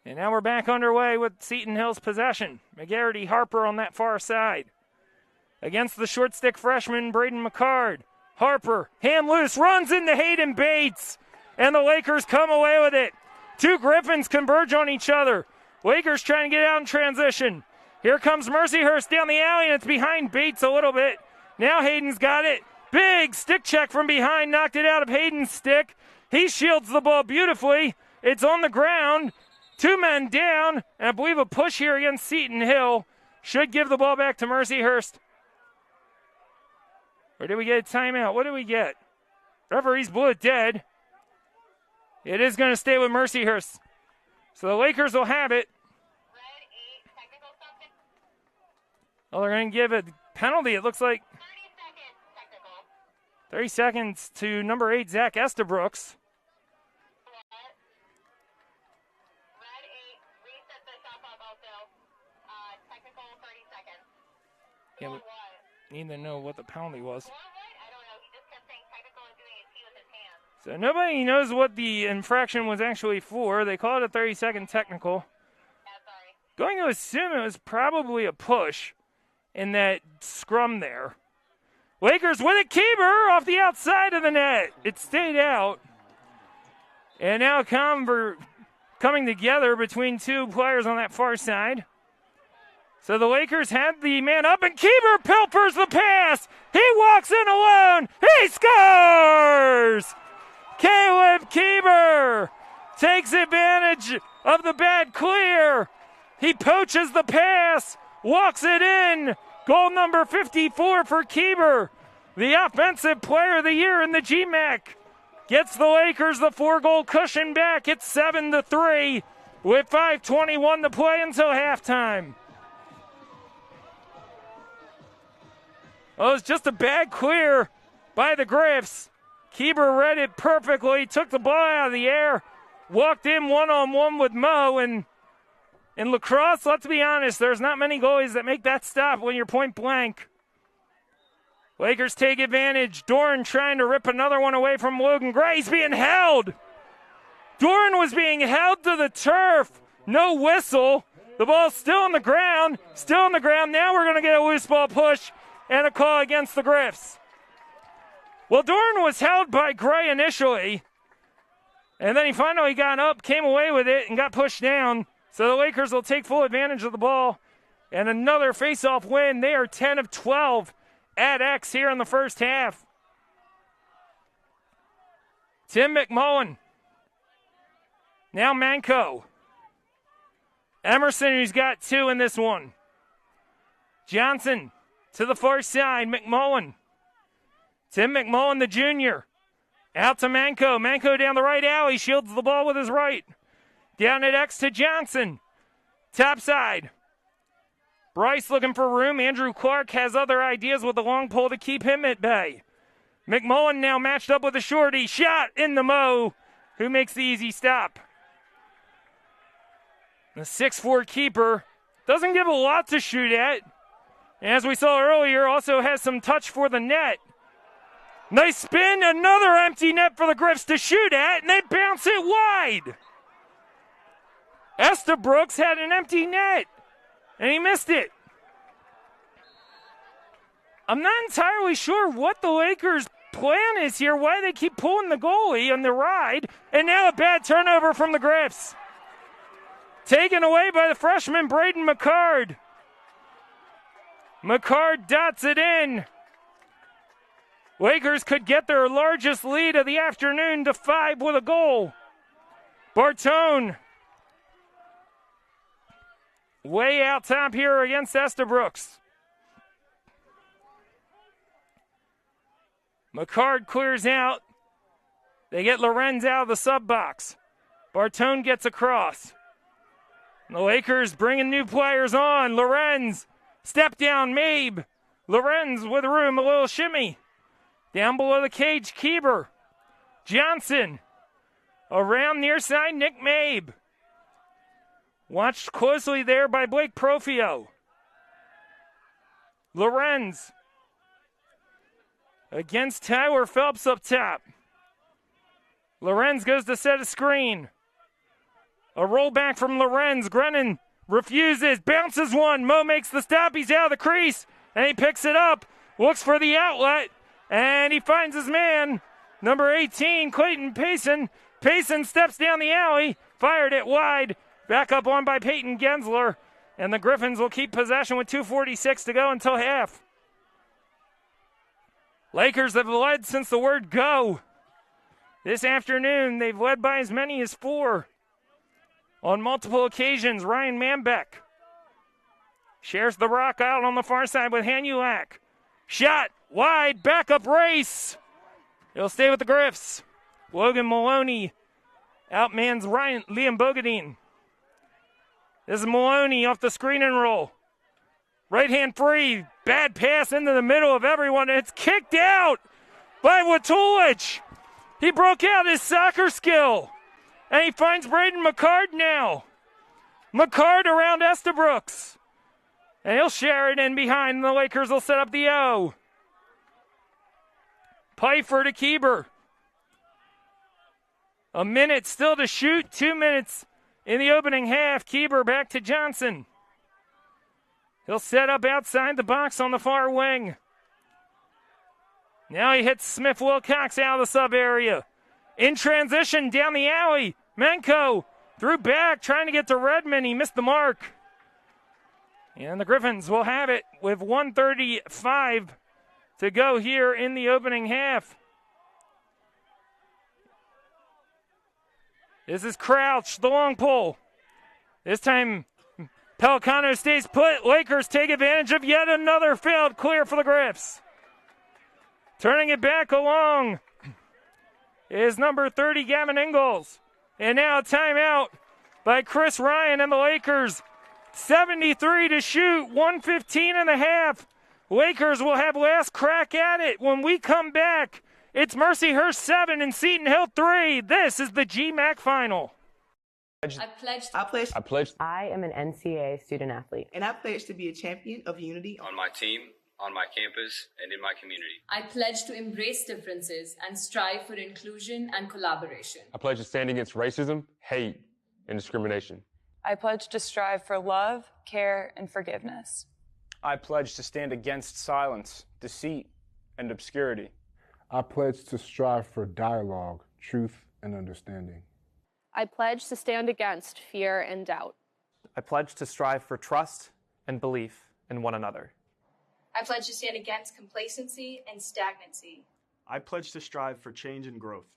And now we're back underway with Seton Hill's possession. McGarity Harper on that far side. Against the short stick freshman, Braden McCard. Harper, hand loose, runs into Hayden Bates. And the Lakers come away with it. Two Griffins converge on each other. Lakers trying to get out in transition. Here comes Mercyhurst down the alley, and it's behind Bates a little bit. Now Hayden's got it. Big stick check from behind, knocked it out of Hayden's stick. He shields the ball beautifully. It's on the ground. 2 men down, and I believe a push here against Seton Hill should give the ball back to Mercyhurst. Or did we get a timeout? What did we get? Referees blew it dead. It is going to stay with Mercyhurst. So the Lakers will have it. Oh, they're going to give a penalty, it looks like. 30 seconds to number 8, Zach Estabrooks. Yeah, we need to know what the penalty was. So nobody knows what the infraction was actually for. They call it a 30-second technical. Going to assume it was probably a push in that scrum there. Lakers with it. Kieber off the outside of the net. It stayed out. And now coming together between two players on that far side. So the Lakers had the man up, and Kieber pilfers the pass. He walks in alone. He scores! Keeber takes advantage of the bad clear. He poaches the pass, walks it in. Goal number 54 for Keeber, the offensive player of the year in the GMAC. Gets the Lakers the 4-goal cushion back. It's 7-3 with 5:21 to play until halftime. Oh, it's just a bad clear by the Griffs. Keeber read it perfectly, took the ball out of the air, walked in one-on-one with Mo, and in lacrosse, let's be honest, there's not many goalies that make that stop when you're point blank. Lakers take advantage. Doran trying to rip another one away from Logan Gray. He's being held. Doran was being held to the turf. No whistle. The ball's still on the ground. Still on the ground. Now we're going to get a loose ball push and a call against the Griffs. Well, Doran was held by Gray initially, and then he finally got up, came away with it, and got pushed down. So the Lakers will take full advantage of the ball. And another face-off win. They are 10 of 12 at X here in the first half. Tim McMullen. Now Manco. Emerson, who's got 2 in this one. Johnson to the far side. McMullen. Tim McMullen, the junior. Out to Manco. Manco down the right alley. Shields the ball with his right. Down at X to Johnson. Top side. Bryce looking for room. Andrew Clark has other ideas with the long pole to keep him at bay. McMullen now matched up with a shorty. Shot in the Mo, who makes the easy stop. The 6'4 keeper doesn't give a lot to shoot at. And as we saw earlier, also has some touch for the net. Nice spin. Another empty net for the Griffs to shoot at, and they bounce it wide. Estabrooks had an empty net, and he missed it. I'm not entirely sure what the Lakers' plan is here, why they keep pulling the goalie on the ride, and now a bad turnover from the Griffs. Taken away by the freshman Braden McCard. McCard dots it in. Lakers could get their largest lead of the afternoon to 5 with a goal. Bartone way out top here against Estabrooks. McCard clears out. They get Lorenz out of the sub box. Bartone gets across. The Lakers bringing new players on. Lorenz, step down, Mabe. Lorenz with room, a little shimmy. Down below the cage, Keeber. Johnson. Around near side, Nick Mabe. Watched closely there by Blake Profio. Lorenz. Against Tyler Phelps up top. Lorenz goes to set a screen. A rollback from Lorenz. Grennan refuses, bounces one. Mo makes the stop. He's out of the crease, and he picks it up. Looks for the outlet, and he finds his man. Number 18, Clayton Payson. Payson steps down the alley, fired it wide. Back up on by Peyton Gensler, and the Griffins will keep possession with 2:46 to go until half. Lakers have led since the word go. This afternoon, they've led by as many as 4. On multiple occasions, Ryan Manbeck shares the rock out on the far side with Hanulak. Shot wide, backup race. He'll stay with the Griffs. Logan Maloney outmans Liam Bogadine. This is Maloney off the screen and roll. Right hand free, bad pass into the middle of everyone, and it's kicked out by Watulich. He broke out his soccer skill. And he finds Braden McCard now. McCard around Estabrooks. And he'll share it in behind, and the Lakers will set up the O. Pfeiffer to Keeber. A minute still to shoot. 2 minutes in the opening half. Keeber back to Johnson. He'll set up outside the box on the far wing. Now he hits Smith Wilcox out of the sub area. In transition down the alley. Menko threw back, trying to get to Redmond. He missed the mark. And the Griffins will have it with 1:35 to go here in the opening half. This is Crouch, the long pull. This time, Pelicano stays put. Lakers take advantage of yet another failed clear for the Griffs. Turning it back along is number 30, Gavin Ingalls. And now a timeout by Chris Ryan and the Lakers. 73 to shoot, 1:15 and a half. Lakers will have last crack at it when we come back. It's Mercyhurst 7 and Seton Hill 3. This is the GMAC final. I pledged. I am an NCAA student athlete. And I pledge to be a champion of unity on my team, on my campus, and in my community. I pledge to embrace differences and strive for inclusion and collaboration. I pledge to stand against racism, hate, and discrimination. I pledge to strive for love, care, and forgiveness. I pledge to stand against silence, deceit, and obscurity. I pledge to strive for dialogue, truth, and understanding. I pledge to stand against fear and doubt. I pledge to strive for trust and belief in one another. I pledge to stand against complacency and stagnancy. I pledge to strive for change and growth.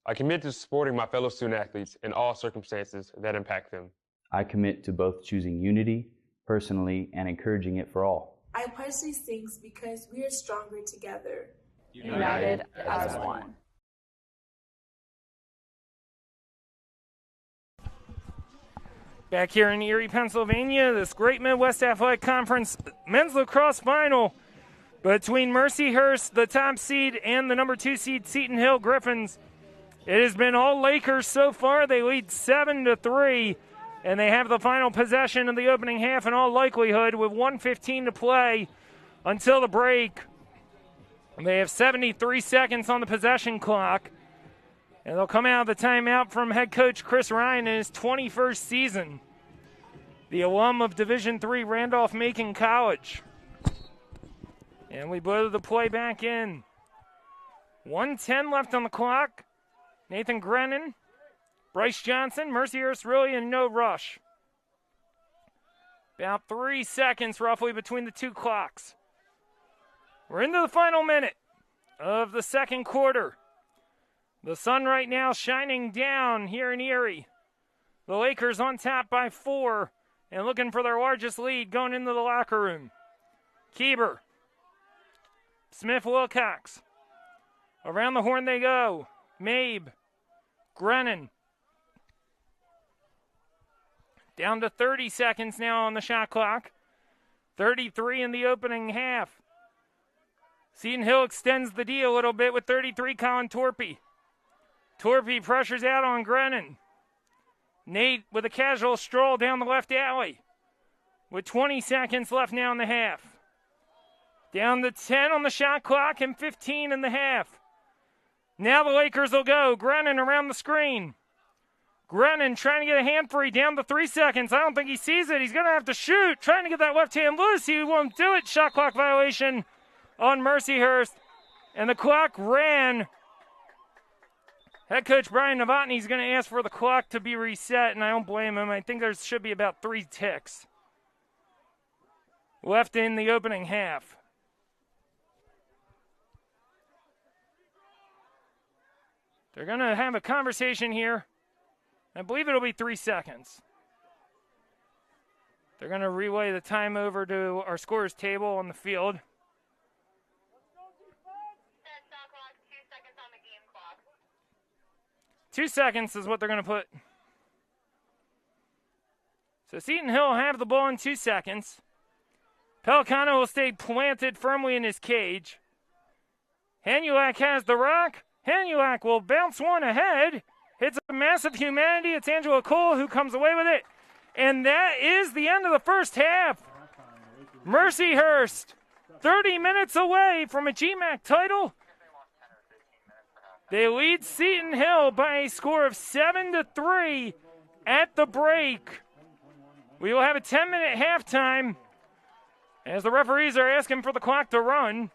I commit to supporting my fellow student athletes in all circumstances that impact them. I commit to both choosing unity personally and encouraging it for all. I pledge these things because we are stronger together. United as one. Back here in Erie, Pennsylvania, this Great Midwest Athletic Conference men's lacrosse final between Mercyhurst, the top seed, and the number 2 seed Seton Hill Griffins. It has been all Lakers so far. They lead 7-3, and they have the final possession of the opening half in all likelihood with 1:15 to play until the break. They have 73 seconds on the possession clock. And they'll come out of the timeout from head coach Chris Ryan in his 21st season, the alum of Division III Randolph-Macon College. And we blow the play back in. 1:10 left on the clock. Nathan Grennan, Bryce Johnson, Mercyhurst really in no rush. About 3 seconds roughly between the two clocks. We're into the final minute of the second quarter. The sun right now shining down here in Erie. The Lakers on top by 4 and looking for their largest lead going into the locker room. Kieber, Smith-Wilcox. Around the horn they go. Mabe, Grennan. Down to 30 seconds now on the shot clock. 33 in the opening half. Seton Hill extends the D a little bit with 33, Colin Torpy. Torpy pressures out on Grennan. Nate with a casual stroll down the left alley with 20 seconds left now in the half. Down to 10 on the shot clock and 15 in the half. Now the Lakers will go. Grennan around the screen. Grennan trying to get a hand free down to 3 seconds. I don't think he sees it. He's going to have to shoot. Trying to get that left hand loose. He won't do it. Shot clock violation on Mercyhurst. And the clock ran. Head coach Brian Novotny is going to ask for the clock to be reset, and I don't blame him. I think there should be about 3 ticks left in the opening half. They're going to have a conversation here. I believe it'll be 3 seconds. They're going to relay the time over to our scorers table on the field. 2 seconds is what they're going to put. So Seton Hill will have the ball in 2 seconds. Pelicano will stay planted firmly in his cage. Hanulak has the rock. Hanulak will bounce one ahead. Hits a massive humanity. It's Angela Cole who comes away with it. And that is the end of the first half. Mercyhurst, 30 minutes away from a GMAC title. They lead Seton Hill by a score of 7-3 at the break. We will have a 10-minute halftime as the referees are asking for the clock to run.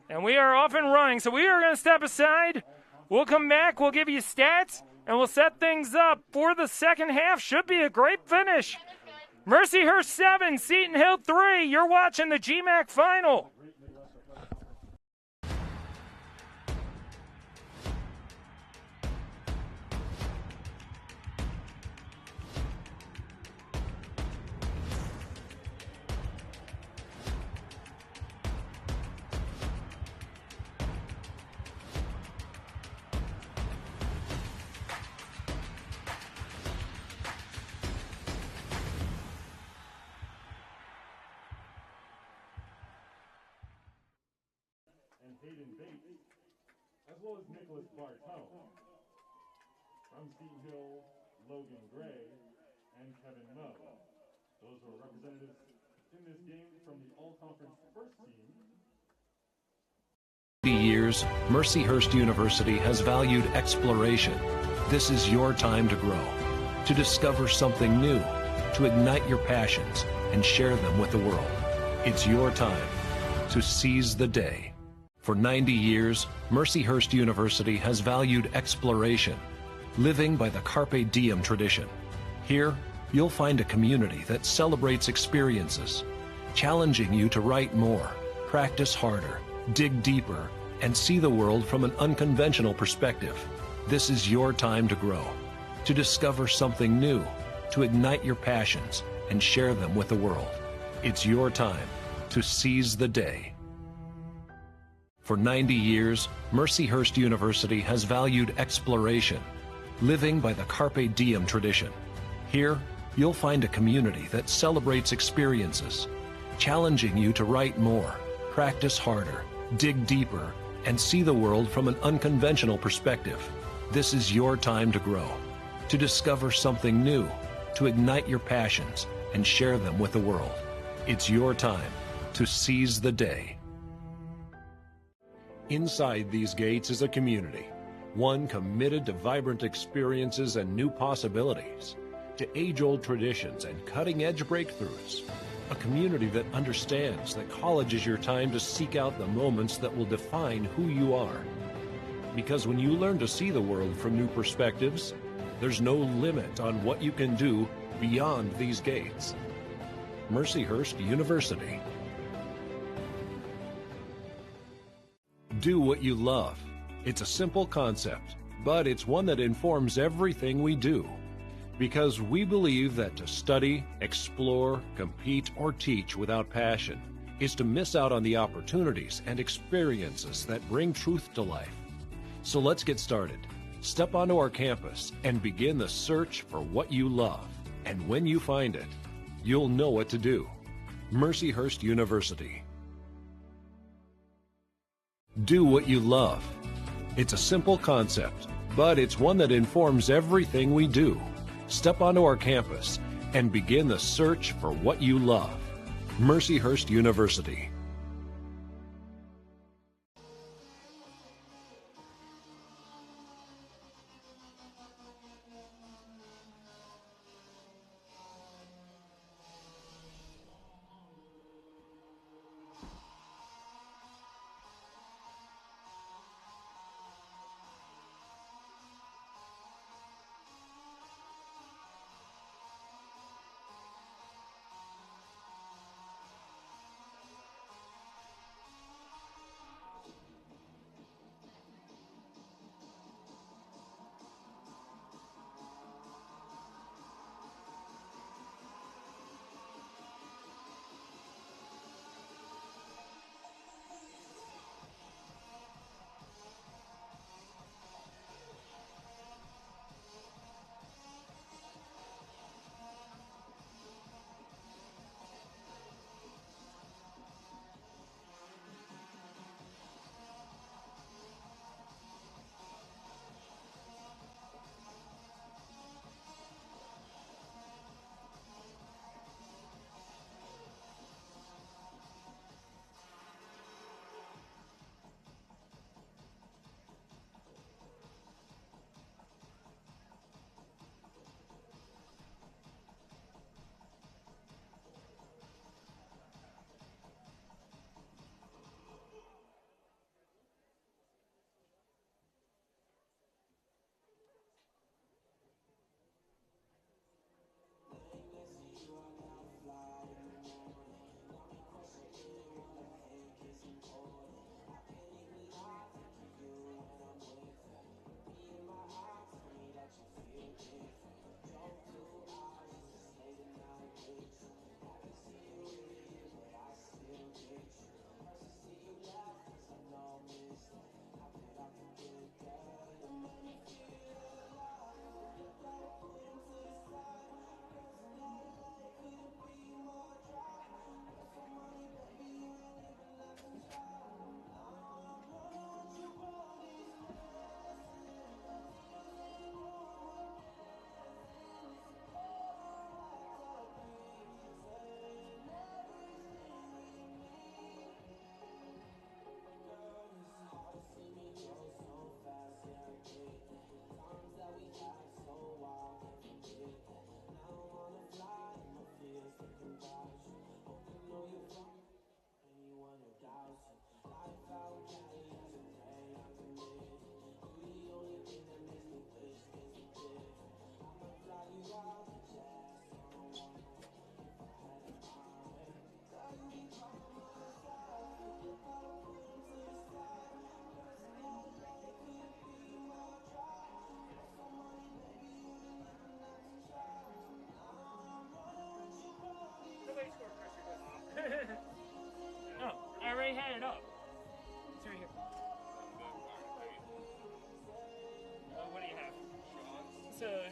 And we are off and running, so we are going to step aside. We'll come back, we'll give you stats, and we'll set things up for the second half. Should be a great finish. Mercyhurst 7, Seton Hill 3. You're watching the GMAC final. well as Nicholas Bartone. From Seton Hill, Logan Gray, and Kevin Moe. Those were representatives in this game from the all-conference first team. 50 years, Mercyhurst University has valued exploration. This is your time to grow, to discover something new, to ignite your passions and share them with the world. It's your time to seize the day. For 90 years, Mercyhurst University has valued exploration, living by the Carpe Diem tradition. Here, you'll find a community that celebrates experiences, challenging you to write more, practice harder, dig deeper, and see the world from an unconventional perspective. This is your time to grow, to discover something new, to ignite your passions and share them with the world. It's your time to seize the day. For 90 years, Mercyhurst University has valued exploration, living by the Carpe Diem tradition. Here, you'll find a community that celebrates experiences, challenging you to write more, practice harder, dig deeper, and see the world from an unconventional perspective. This is your time to grow, to discover something new, to ignite your passions and share them with the world. It's your time to seize the day. Inside these gates is a community, one committed to vibrant experiences and new possibilities, to age-old traditions and cutting-edge breakthroughs. A community that understands that college is your time to seek out the moments that will define who you are. Because when you learn to see the world from new perspectives, there's no limit on what you can do beyond these gates. Mercyhurst University. Do what you love. It's a simple concept, but it's one that informs everything we do. Because we believe that to study, explore, compete, or teach without passion is to miss out on the opportunities and experiences that bring truth to life. So let's get started. Step onto our campus and begin the search for what you love. And when you find it, you'll know what to do. Mercyhurst University. Do what you love. It's a simple concept, but it's one that informs everything we do. Step onto our campus and begin the search for what you love. Mercyhurst University.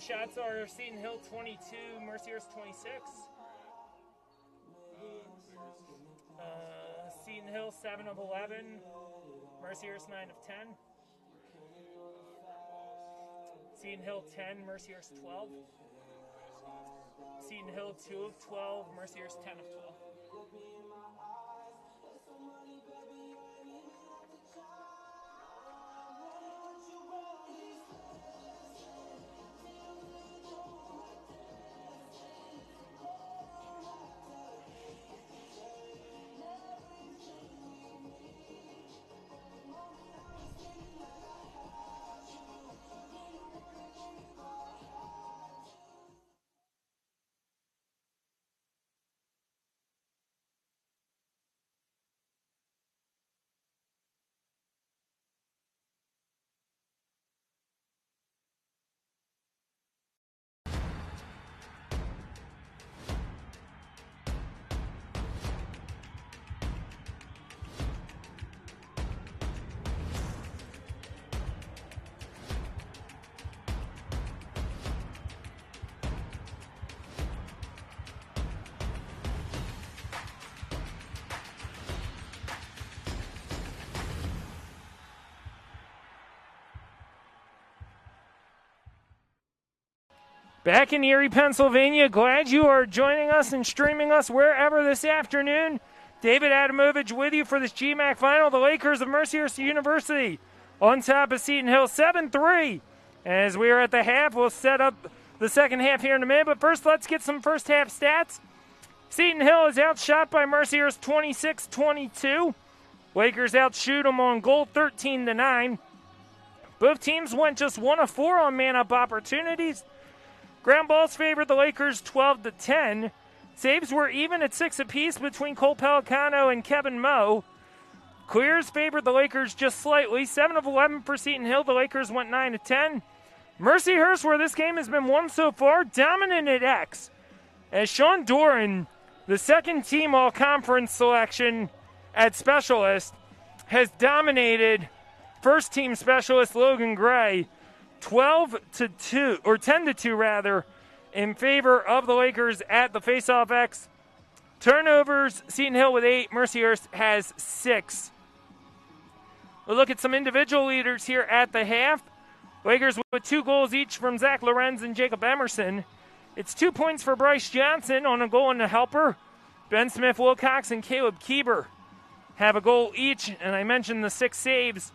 Shots are Seton Hill 22, Mercyhurst 26. Seton Hill 7 of 11, Mercyhurst 9 of 10. Seton Hill 10, Mercyhurst 12. Seton Hill 2 of 12, Mercyhurst 10 of 12. Back in Erie, Pennsylvania, glad you are joining us and streaming us wherever this afternoon. David Adamovich with you for this GMAC final. The Lakers of Mercyhurst University on top of Seton Hill 7-3. As we are at the half, we'll set up the second half here in a minute. But first, let's get some first half stats. Seton Hill is outshot by Mercyhurst 26-22. Lakers outshoot them on goal 13-9. Both teams went just 1 of 4 on man-up opportunities. Ground balls favored the Lakers 12-10. Saves were even at 6 apiece between Cole Pelicano and Kevin Moe. Clears favored the Lakers just slightly. 7 of 11 for Seton Hill. The Lakers went 9 of 10. Mercyhurst, where this game has been won so far, dominant at X. As Sean Doran, the second team all-conference selection at specialist, has dominated first team specialist Logan Gray 12-2, or 10-2 rather, in favor of the Lakers at the faceoff X. Turnovers, Seton Hill with 8, Mercyhurst has 6. We'll look at some individual leaders here at the half. Lakers with 2 goals each from Zach Lorenz and Jacob Emerson. It's 2 points for Bryce Johnson on a goal and a helper. Ben Smith-Wilcox and Caleb Kieber have a goal each, and I mentioned the 6 saves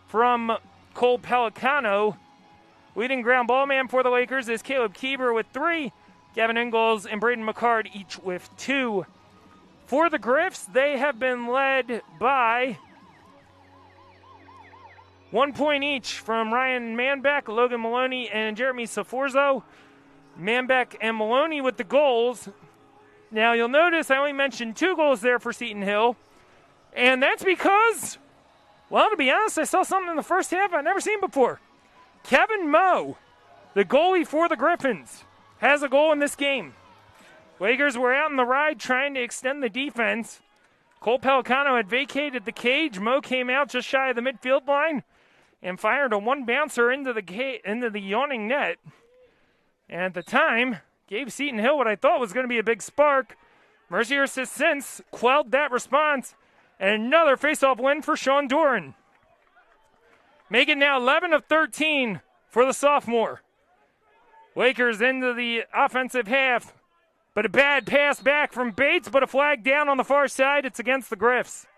from Cole Pelicano. Leading ground ball man for the Lakers is Caleb Kieber with 3. Gavin Ingalls and Braden McCard each with 2. For the Griffs, they have been led by 1 point each from Ryan Manbeck, Logan Maloney, and Jeremy Saforzo. Manbeck and Maloney with the goals. Now, you'll notice I only mentioned 2 goals there for Seton Hill. And that's because, well, to be honest, I saw something in the first half I've never seen before. Kevin Moe, the goalie for the Griffins, has a goal in this game. Lakers were out in the ride trying to extend the defense. Cole Pelicano had vacated the cage. Moe came out just shy of the midfield line and fired a one-bouncer into the yawning net. And at the time, gave Seton Hill what I thought was going to be a big spark. Mercyhurst has since quelled that response. And another face-off win for Sean Doran. Make it now 11 of 13 for the sophomore. Lakers into the offensive half. But a bad pass back from Bates, but a flag down on the far side. It's against the Griffs.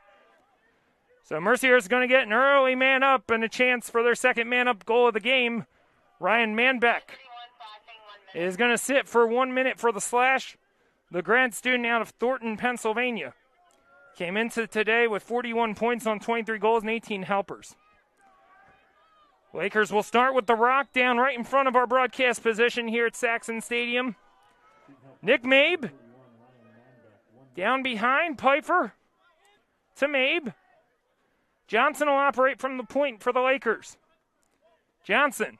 So Mercyhurst is going to get an early man up and a chance for their second man up goal of the game. Ryan Manbeck is going to sit for 1 minute for the Slash. The grad student out of Thornton, Pennsylvania. Came into today with 41 points on 23 goals and 18 helpers. Lakers will start with the rock down right in front of our broadcast position here at Saxon Stadium. Nick Mabe down behind Pfeiffer to Mabe. Johnson will operate from the point for the Lakers. Johnson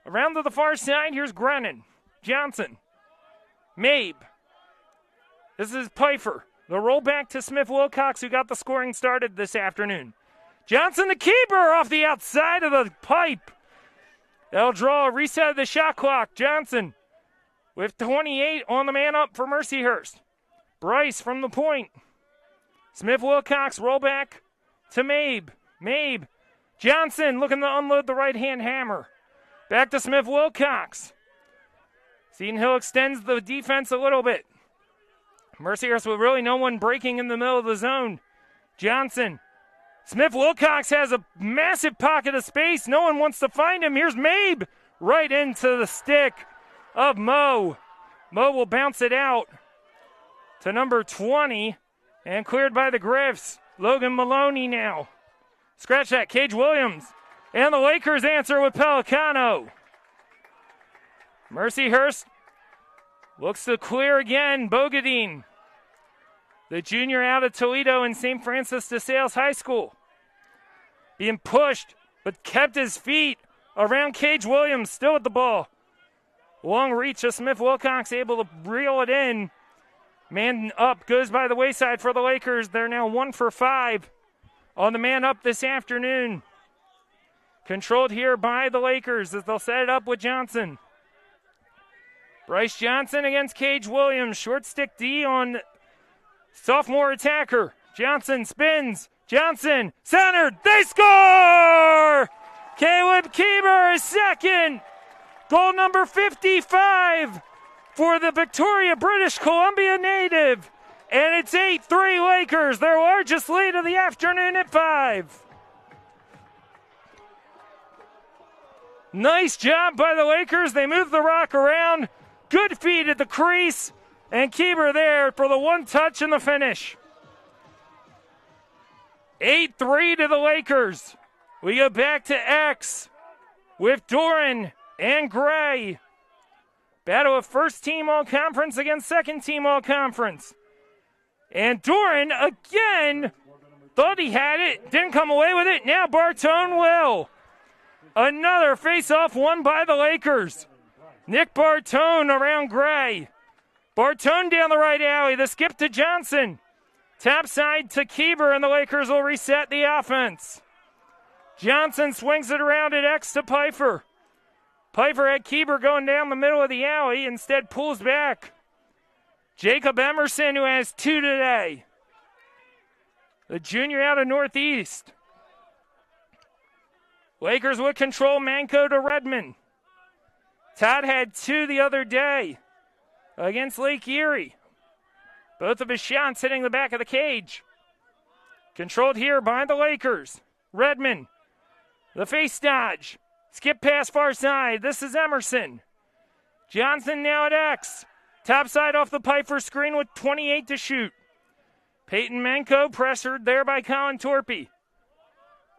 around to the far side. Here's Grennan. Johnson. Mabe. This is Pfeiffer. The roll back to Smith-Wilcox, who got the scoring started this afternoon. Johnson, the keeper, off the outside of the pipe. They'll draw a reset of the shot clock. Johnson with 28 on the man up for Mercyhurst. Bryce from the point. Smith-Wilcox roll back to Mabe. Mabe. Johnson looking to unload the right-hand hammer. Back to Smith-Wilcox. Seton Hill extends the defense a little bit. Mercyhurst with really no one breaking in the middle of the zone. Johnson. Smith-Wilcox has a massive pocket of space. No one wants to find him. Here's Mabe right into the stick of Mo. Mo will bounce it out to number 20 and cleared by the Griffs. Logan Maloney now. Scratch that. Cage Williams. And the Lakers answer with Pelicano. Mercyhurst looks to clear again. Bogadine, the junior out of Toledo and St. Francis de Sales High School. Being pushed, but kept his feet around Cage Williams, still with the ball. Long reach of Smith-Wilcox, able to reel it in. Man up goes by the wayside for the Lakers. They're now 1 for 5 on the man up this afternoon. Controlled here by the Lakers as they'll set it up with Johnson. Bryce Johnson against Cage Williams. Short stick D on sophomore attacker. Johnson spins. Johnson centered. They score! Caleb Keeber is second. Goal number 55 for the Victoria, British Columbia native. And it's 8-3 Lakers, their largest lead of the afternoon at 5. Nice job by the Lakers. They move the rock around. Good feed at the crease. And Keeber there for the one touch and the finish. 8-3 to the Lakers. We go back to X with Doran and Gray. Battle of first team all-conference against second team all-conference. And Doran again thought he had it. Didn't come away with it. Now Bartone will. Another face-off won by the Lakers. Nick Bartone around Gray. Bartone down the right alley. The skip to Johnson. Top side to Keeber, and the Lakers will reset the offense. Johnson swings it around at X to Pfeiffer. Pfeiffer had Keeber going down the middle of the alley. Instead pulls back. Jacob Emerson, who has 2 today. The junior out of Northeast. Lakers would control Manco to Redmond. Todd had 2 the other day against Lake Erie. Both of his shots hitting the back of the cage. Controlled here by the Lakers. Redmond, the face dodge. Skip pass far side. This is Emerson. Johnson now at X. Top side off the Pfeiffer screen with 28 to shoot. Peyton Manco pressured there by Colin Torpy.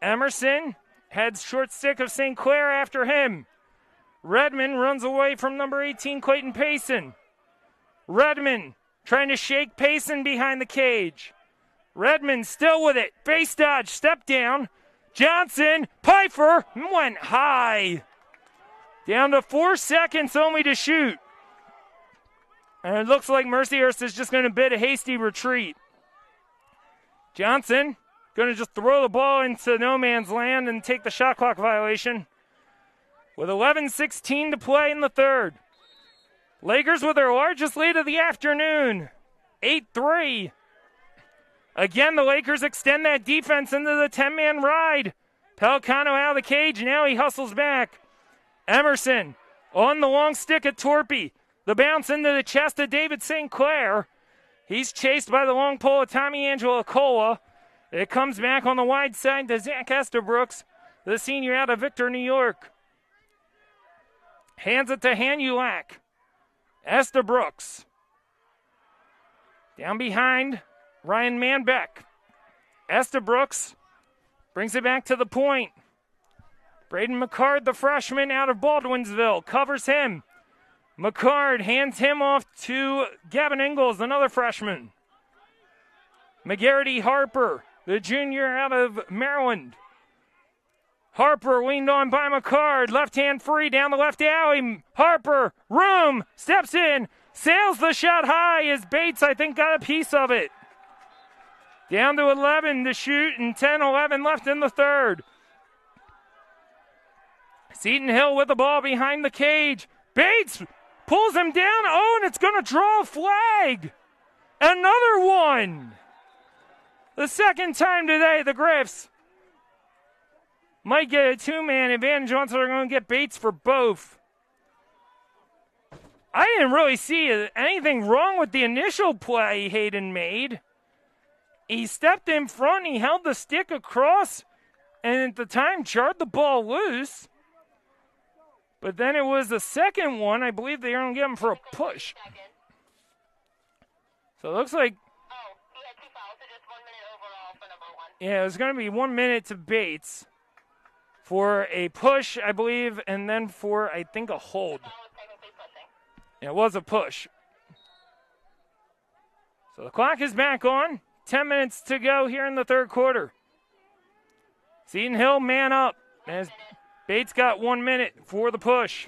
Emerson had short stick of St. Clair after him. Redmond runs away from number 18, Clayton Payson. Redmond trying to shake Payson behind the cage. Redmond still with it. Face dodge, step down. Johnson, Pfeiffer went high. Down to 4 seconds only to shoot. And it looks like Mercyhurst is just going to bid a hasty retreat. Johnson going to just throw the ball into no man's land and take the shot clock violation. With 11:16 to play in the third. Lakers with their largest lead of the afternoon. 8-3. Again, the Lakers extend that defense into the 10-man ride. Pelicano out of the cage. Now he hustles back. Emerson on the long stick at Torpy. The bounce into the chest of David St. Clair. He's chased by the long pole of Tommy Angelo Cola. It comes back on the wide side to Zach Estabrooks, the senior out of Victor, New York. Hands it to Hanulak. Estabrooks. Down behind, Ryan Manbeck. Estabrooks brings it back to the point. Braden McCard, the freshman out of Baldwinsville, covers him. McCard hands him off to Gavin Ingalls, another freshman. McGarity Harper, the junior out of Maryland. Harper leaned on by McCard, left hand free down the left alley. Harper, room, steps in, sails the shot high as Bates, I think, got a piece of it. Down to 11 to shoot and 10-11 left in the third. Seton Hill with the ball behind the cage. Bates pulls him down. Oh, and it's going to draw a flag. Another one. The second time today, the Griffs might get a two-man advantage once they're going to get Bates for both. I didn't really see anything wrong with the initial play Hayden made. He stepped in front, he held the stick across, and at the time jarred the ball loose. But then it was the second one. I believe they were going to get him for a push. So it looks like... Yeah, it was going to be 1 minute to Bates for a push, I believe, and then for, I think, a hold. It was a push. So the clock is back on. 10 minutes to go here in the third quarter. Seton Hill man up as Bates got 1 minute for the push.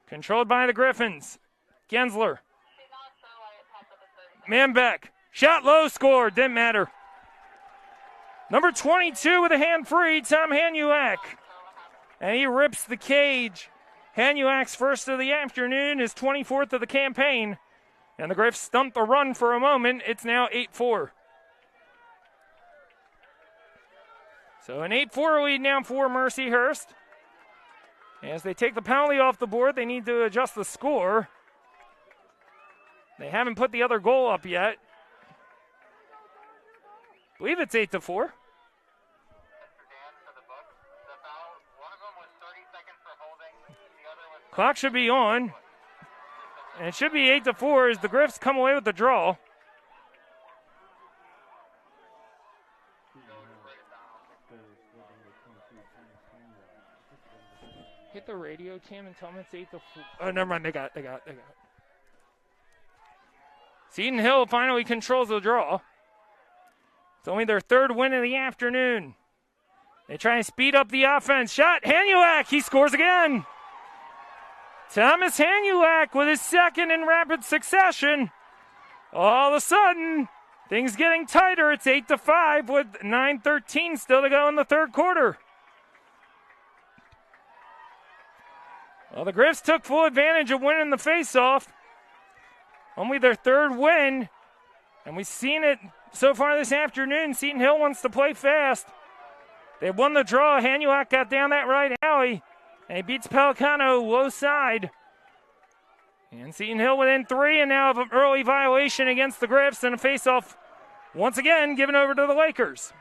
Controlled by the Griffins. Gensler. Manbeck. Shot low, scored. Didn't matter. Number 22 with a hand free, Tom Hanuak. And he rips the cage. Hanuak's first of the afternoon, his 24th of the campaign. And the Griffs stumped the run for a moment. It's now 8-4. So an 8-4 lead now for Mercyhurst. As they take the penalty off the board, they need to adjust the score. They haven't put the other goal up yet. I believe it's 8-4. Clock should be on. And it should be 8-4 as the Griffs come away with the draw. Hit the radio, Cam, and tell them it's 8-4. Oh, never mind. They got it. Seton Hill finally controls the draw. It's only their third win of the afternoon. They try and speed up the offense. Shot, Hanuak, he scores again. Thomas Hanuak with his second in rapid succession. All of a sudden, things getting tighter. It's 8-5 with 9:13 still to go in the third quarter. Well, the Griffs took full advantage of winning the faceoff. Only their third win, and we've seen it so far this afternoon. Seton Hill wants to play fast. They won the draw. Hanuak got down that right alley, and he beats Pelicano low side. And Seton Hill within three, and now an early violation against the Griffs, and a faceoff once again given over to the Lakers.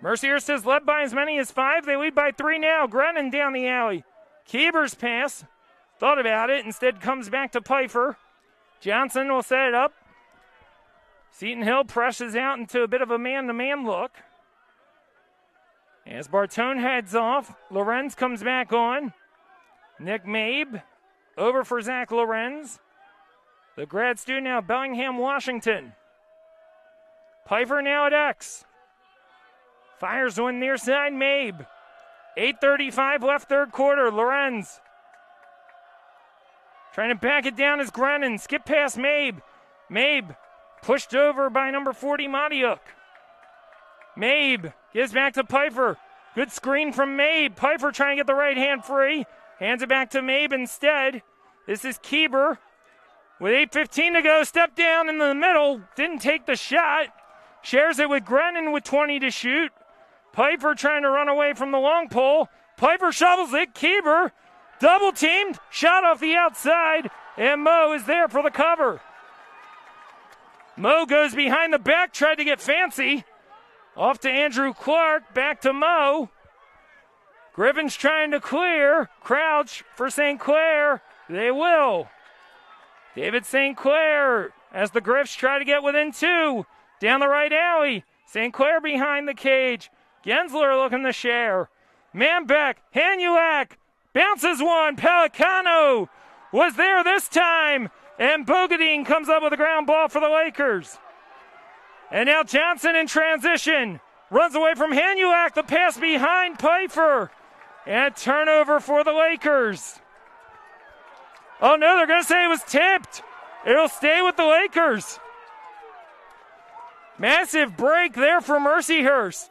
Mercyhurst is led by as many as 5. They lead by 3 now. Grennan down the alley. Keeber's pass. Thought about it. Instead comes back to Pfeiffer. Johnson will set it up. Seton Hill presses out into a bit of a man-to-man look. As Bartone heads off, Lorenz comes back on. Nick Mabe over for Zach Lorenz. The grad student now Bellingham, Washington. Pfeiffer now at X. Fires one near side, Mabe. 8:35 left third quarter, Lorenz. Trying to back it down is Grennan. Skip past Mabe. Mabe pushed over by number 40, Madiuk. Mabe gives back to Pfeiffer. Good screen from Mabe. Pfeiffer trying to get the right hand free. Hands it back to Mabe instead. This is Keeber. With 8:15 to go, step down in the middle. Didn't take the shot. Shares it with Grennan with 20 to shoot. Pfeiffer trying to run away from the long pole. Pfeiffer shovels it. Keeber double teamed. Shot off the outside. And Mo is there for the cover. Mo goes behind the back. Tried to get fancy. Off to Andrew Clark. Back to Mo. Griffin's trying to clear. Crouch for St. Clair. They will. David St. Clair as the Griffs try to get within 2. Down the right alley. St. Clair behind the cage. Gensler looking to share. Manbeck. Hanuak. Bounces one. Pelicano was there this time. And Bogadine comes up with a ground ball for the Lakers. And now Johnson in transition. Runs away from Hanuak. The pass behind Pfeiffer. And a turnover for the Lakers. Oh no, they're going to say it was tipped. It'll stay with the Lakers. Massive break there for Mercyhurst.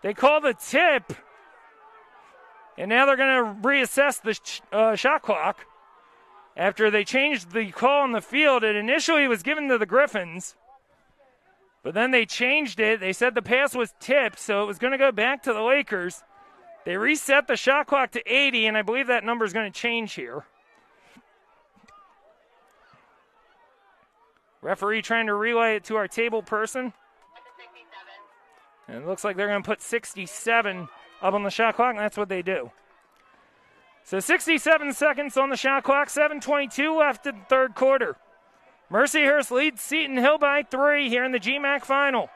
They call the tip. And now they're going to reassess the shot clock after they changed the call on the field. It initially was given to the Griffins, but then they changed it. They said the pass was tipped, so it was going to go back to the Lakers. They reset the shot clock to 80, and I believe that number is going to change here. Referee trying to relay it to our table person. And it looks like they're going to put 67 up on the shot clock, and that's what they do. So 67 seconds on the shot clock, 7:22 left in the third quarter. Mercyhurst leads Seton Hill by 3 here in the GMAC final.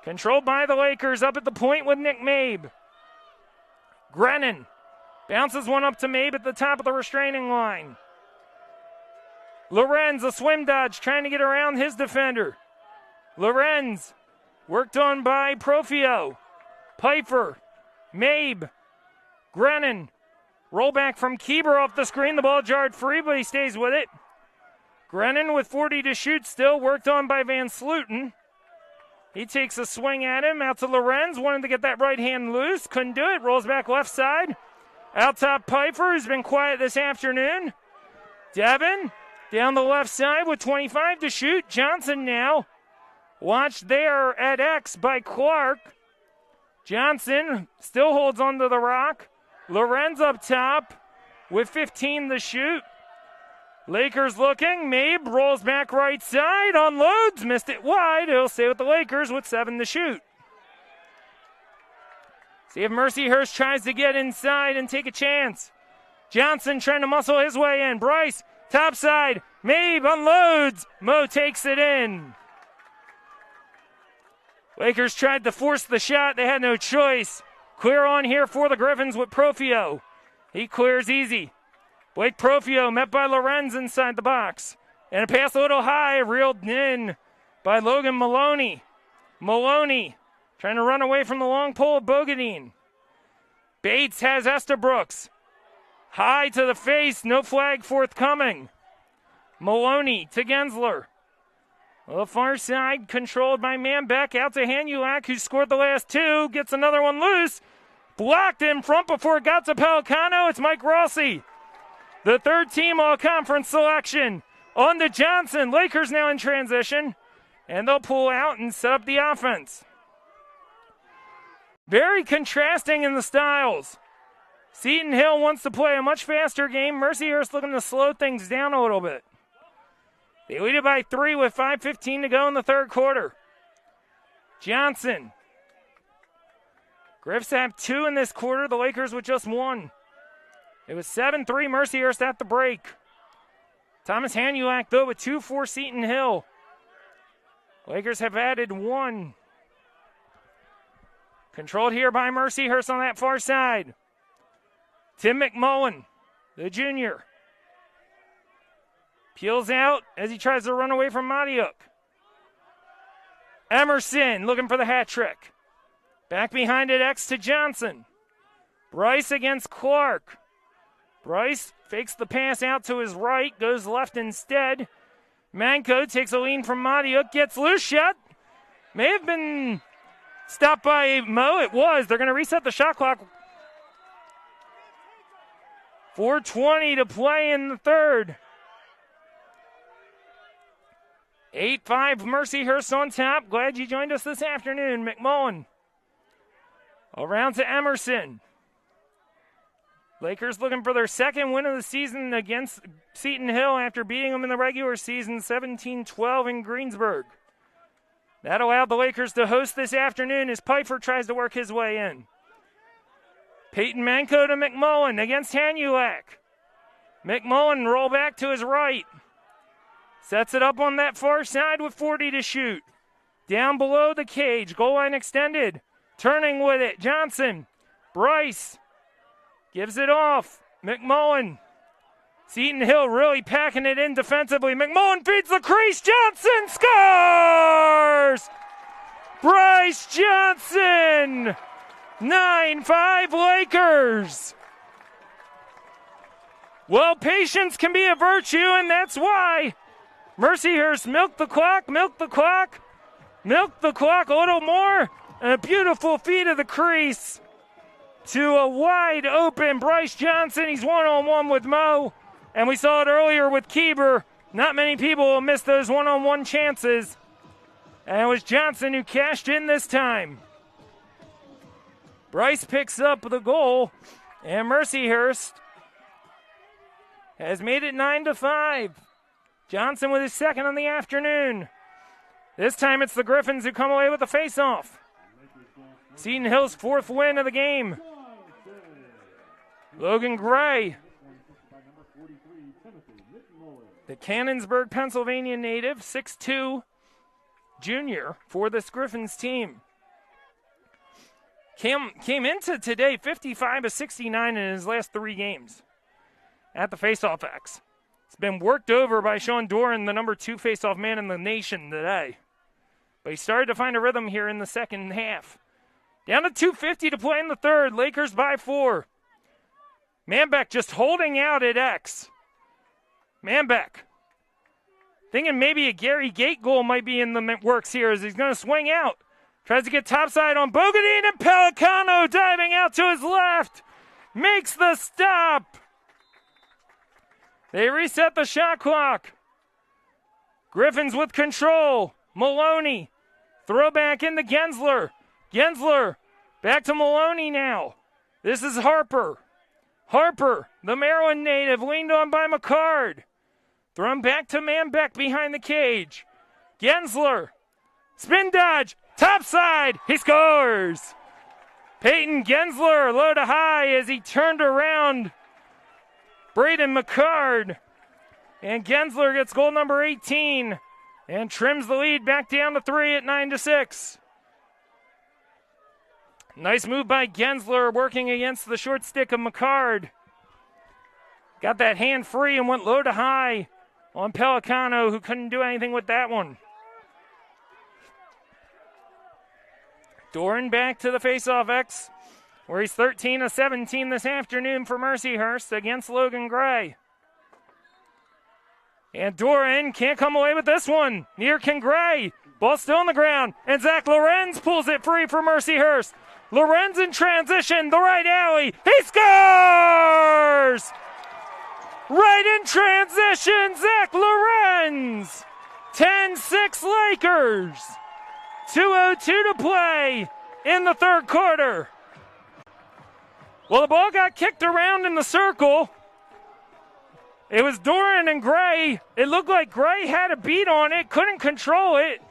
Controlled by the Lakers up at the point with Nick Mabe. Grennan bounces one up to Mabe at the top of the restraining line. Lorenz, a swim dodge, trying to get around his defender. Lorenz worked on by Profio. Pfeiffer, Mabe, Grennan. Rollback from Kieber off the screen. The ball jarred free, but he stays with it. Grennan with 40 to shoot still, worked on by Van Sluten. He takes a swing at him, out to Lorenz, wanted to get that right hand loose, couldn't do it, rolls back left side. Out top Pfeiffer, who's been quiet this afternoon. Devin, down the left side with 25 to shoot. Johnson now, watched there at X by Clark. Johnson still holds onto the rock. Lorenz up top with 15 to shoot. Lakers looking. Mabe rolls back right side, unloads, missed it wide. He'll stay with the Lakers with 7 to shoot. See if Mercyhurst tries to get inside and take a chance. Johnson trying to muscle his way in. Bryce, top side. Mabe unloads. Mo takes it in. Lakers tried to force the shot. They had no choice. Clear on here for the Griffins with Profio. He clears easy. Blake Profio met by Lorenz inside the box. And a pass a little high, reeled in by Logan Maloney. Maloney trying to run away from the long pole of Bogadine. Bates has Estabrooks. High to the face, no flag forthcoming. Maloney to Gensler. The far side controlled by Manbeck, out to Hanulak, who scored the last 2, gets another one loose. Blocked in front before it got to Pelicano. It's Mike Rossi. The third team all-conference selection. On to Johnson. Lakers now in transition. And they'll pull out and set up the offense. Very contrasting in the styles. Seton Hill wants to play a much faster game. Mercyhurst looking to slow things down a little bit. They lead it by 3 with 5:15 to go in the third quarter. Johnson. Griffs have 2 in this quarter. The Lakers with just 1. It was 7-3 Mercyhurst at the break. Thomas Hanulak, though, with 2 for Seton Hill. Lakers have added 1. Controlled here by Mercyhurst on that far side. Tim McMullen, the junior. Peels out as he tries to run away from Madiuk. Emerson looking for the hat trick. Back behind it, X to Johnson. Bryce against Clark. Bryce fakes the pass out to his right, goes left instead. Manco takes a lean from Madiuk, gets loose shot. May have been stopped by Mo. It was. They're going to reset the shot clock. 4:20 to play in the third. 8-5 Mercyhurst on top. Glad you joined us this afternoon, McMullen. Around to Emerson. Lakers looking for their second win of the season against Seton Hill after beating them in the regular season 17-12 in Greensburg. That allowed the Lakers to host this afternoon as Pfeiffer tries to work his way in. Peyton Manco to McMullen against Hanulak. McMullen roll back to his right. Sets it up on that far side with 40 to shoot. Down below the cage, goal line extended. Turning with it, Johnson. Bryce gives it off. McMullen. Seton Hill really packing it in defensively. McMullen feeds the crease. Johnson scores! Bryce Johnson! 9-5 Lakers. Well, patience can be a virtue, and that's why Mercyhurst milk the clock a little more. And a beautiful feed of the crease to a wide open Bryce Johnson. He's one-on-one with Mo. And we saw it earlier with Kieber. Not many people will miss those one-on-one chances. And it was Johnson who cashed in this time. Bryce picks up the goal. And Mercyhurst has made it 9-5. Johnson with his second on the afternoon. This time it's the Griffins who come away with the face-off. Seton Hill's fourth win of the game. Logan Gray, the Cannonsburg, Pennsylvania native, 6'2", junior for this Griffins team. Came into today 55-69 in his last 3 games at the faceoff X. It's been worked over by Sean Doran, the number 2 faceoff man in the nation today. But he started to find a rhythm here in the second half. Down to 2:50 to play in the third. Lakers by 4. Manbeck just holding out at X. Manbeck thinking maybe a Gary Gate goal might be in the works here as he's going to swing out. Tries to get topside on Bogadine, and Pelicano diving out to his left. Makes the stop. They reset the shot clock. Griffins with control. Maloney. Throw back into Gensler. Gensler back to Maloney now. This is Harper. Harper, the Maryland native, leaned on by McCard. Thrown back to Manbeck behind the cage. Gensler. Spin dodge. Topside. He scores. Peyton Gensler low to high as he turned around Braden McCard. And Gensler gets goal number 18 and trims the lead back down to 3 at 9-6. Nice move by Gensler working against the short stick of McCard. Got that hand free and went low to high on Pelicano, who couldn't do anything with that one. Doran back to the faceoff X, where he's 13 of 17 this afternoon for Mercyhurst against Logan Gray. And Doran can't come away with this one. Near can Gray. Ball still on the ground. And Zach Lorenz pulls it free for Mercyhurst. Lorenz in transition, the right alley. He scores! Right in transition, Zach Lorenz. 10-6 Lakers. 2:02 to play in the third quarter. Well, the ball got kicked around in the circle. It was Doran and Gray. It looked like Gray had a beat on it, couldn't control it.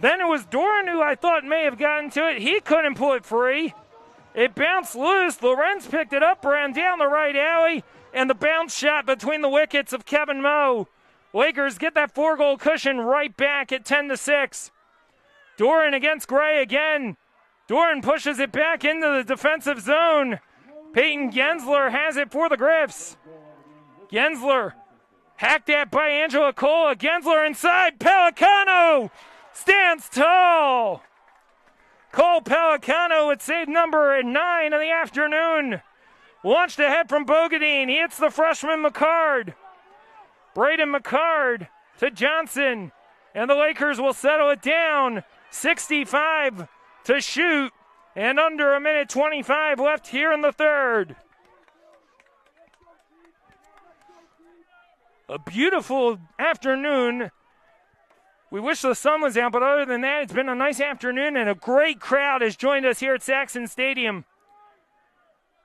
Then it was Doran who I thought may have gotten to it. He couldn't pull it free. It bounced loose. Lorenz picked it up, ran down the right alley, and the bounce shot between the wickets of Kevin Moe. Lakers get that 4-goal cushion right back at 10-6. Doran against Gray again. Doran pushes it back into the defensive zone. Peyton Gensler has it for the Griffs. Gensler hacked at by Angela Cola. Gensler inside. Pelicano stands tall. Cole Pelicano with save number 9 of the afternoon. Launched ahead from Bogadine. He hits the freshman McCard. Braden McCard to Johnson. And the Lakers will settle it down. 65 to shoot. And under a minute 25 left here in the third. A beautiful afternoon. We wish the sun was out, but other than that, it's been a nice afternoon, and a great crowd has joined us here at Saxon Stadium.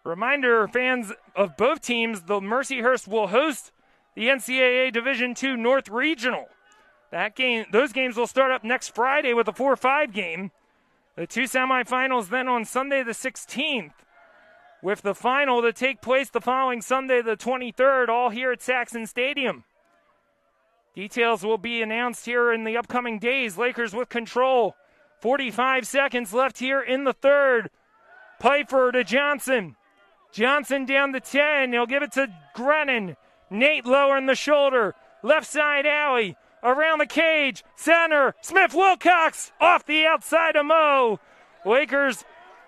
Reminder, fans of both teams, the Mercyhurst will host the NCAA Division II North Regional. Those games will start up next Friday with a 4-5 game. The 2 semifinals then on Sunday the 16th, with the final to take place the following Sunday the 23rd, all here at Saxon Stadium. Details will be announced here in the upcoming days. Lakers with control. 45 seconds left here in the third. Pfeiffer to Johnson. Johnson down to 10. He'll give it to Grennan. Nate lowering the shoulder. Left side alley. Around the cage. Center. Smith-Wilcox off the outside of Moe. Lakers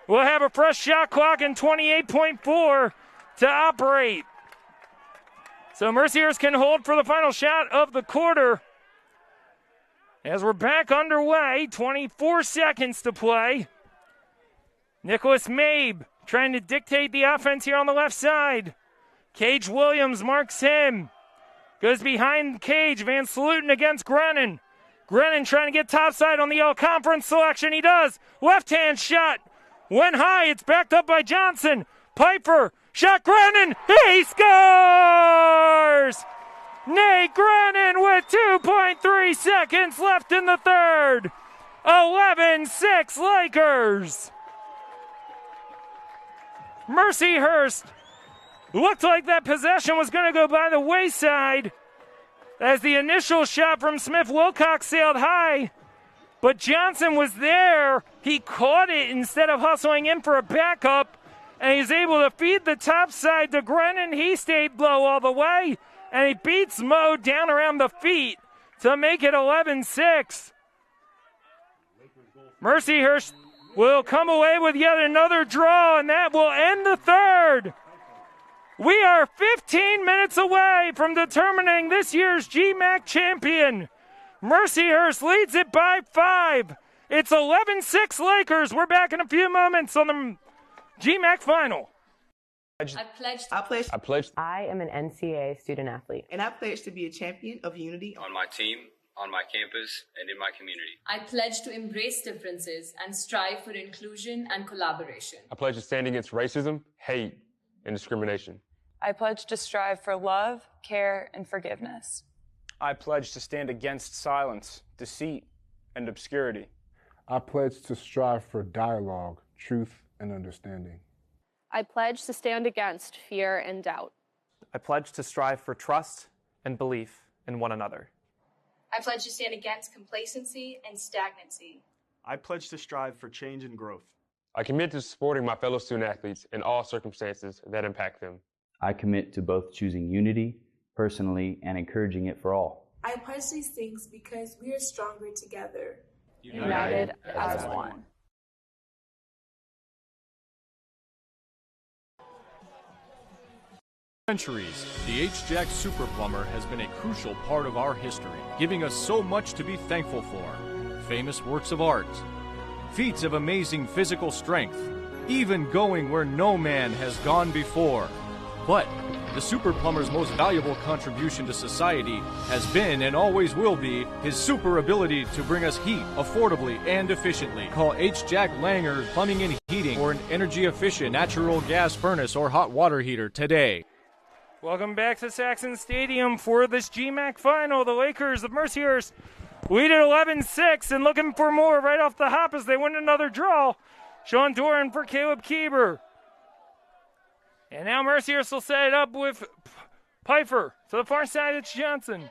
will have a fresh shot clock in 28.4 to operate. So Mercyhurst can hold for the final shot of the quarter. As we're back underway, 24 seconds to play. Nicholas Mabe trying to dictate the offense here on the left side. Cage Williams marks him. Goes behind Cage. Van Sluten against Grennan. Grennan trying to get topside on the all-conference selection. He does. Left-hand shot. Went high. It's backed up by Johnson. Piper. Shot Grennan. He scores! Nate Grennan with 2.3 seconds left in the third. 11-6 Lakers. Mercyhurst looked like that possession was going to go by the wayside as the initial shot from Smith Wilcox sailed high, but Johnson was there. He caught it instead of hustling in for a backup, and he's able to feed the top side to Grennan. He stayed low all the way, and he beats Mo down around the feet to make it 11-6. Mercyhurst will come away with yet another draw, and that will end the third. We are 15 minutes away from determining this year's GMAC champion. Mercyhurst leads it by 5. It's 11-6 Lakers. We're back in a few moments on the GMAC final. I pledged. I am an NCAA student athlete. And I pledge to be a champion of unity on my team, on my campus, and in my community. I pledge to embrace differences and strive for inclusion and collaboration. I pledge to stand against racism, hate, and discrimination. I pledge to strive for love, care, and forgiveness. I pledge to stand against silence, deceit, and obscurity. I pledge to strive for dialogue, truth, and understanding. I pledge to stand against fear and doubt. I pledge to strive for trust and belief in one another. I pledge to stand against complacency and stagnancy. I pledge to strive for change and growth. I commit to supporting my fellow student athletes in all circumstances that impact them. I commit to both choosing unity personally and encouraging it for all. I pledge these things because we are stronger together. United as one. Centuries, the HJAC Super Plumber has been a crucial part of our history, giving us so much to be thankful for. Famous works of art, feats of amazing physical strength, even going where no man has gone before. But the Super Plumber's most valuable contribution to society has been and always will be his super ability to bring us heat affordably and efficiently. Call HJAC Langer Plumbing and Heating for an energy-efficient natural gas furnace or hot water heater today. Welcome back to Saxon Stadium for this GMAC final. The Lakers of Mercyhurst lead at 11-6 and looking for more right off the hop as they win another draw. Sean Doran for Caleb Kieber. And now Mercyhurst will set it up with Piper. To the far side, it's Johnson.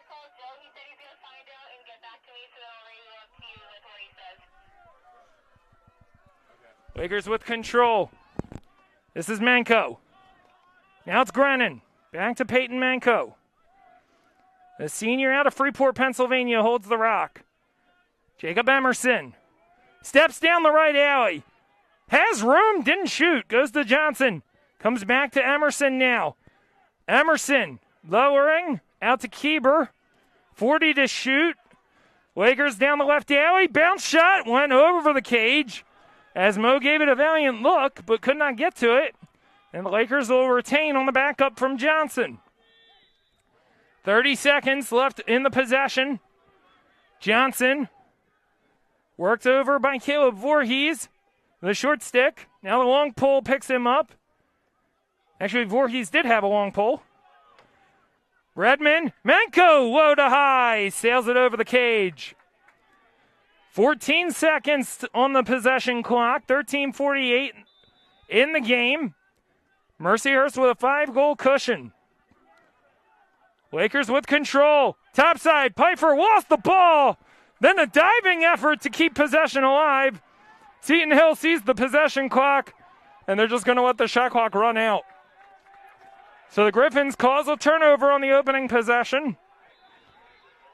Lakers with control. This is Manco. Now it's Grennan. Back to Peyton Manco. The senior out of Freeport, Pennsylvania holds the rock. Jacob Emerson steps down the right alley. Has room, didn't shoot. Goes to Johnson. Comes back to Emerson now. Emerson lowering out to Kieber. 40 to shoot. Lakers down the left alley. Bounce shot went over the cage as Mo gave it a valiant look but could not get to it. And the Lakers will retain on the backup from Johnson. 30 seconds left in the possession. Johnson worked over by Caleb Voorhees. The short stick. Now the long pole picks him up. Actually, Voorhees did have a long pole. Redmond. Manco low to high. Sails it over the cage. 14 seconds on the possession clock. 13:48 in the game. Mercyhurst with a 5-goal cushion. Lakers with control. Topside. Piper lost the ball. Then a diving effort to keep possession alive. Seton Hill sees the possession clock, and they're just going to let the shot clock run out. So the Griffins cause a turnover on the opening possession.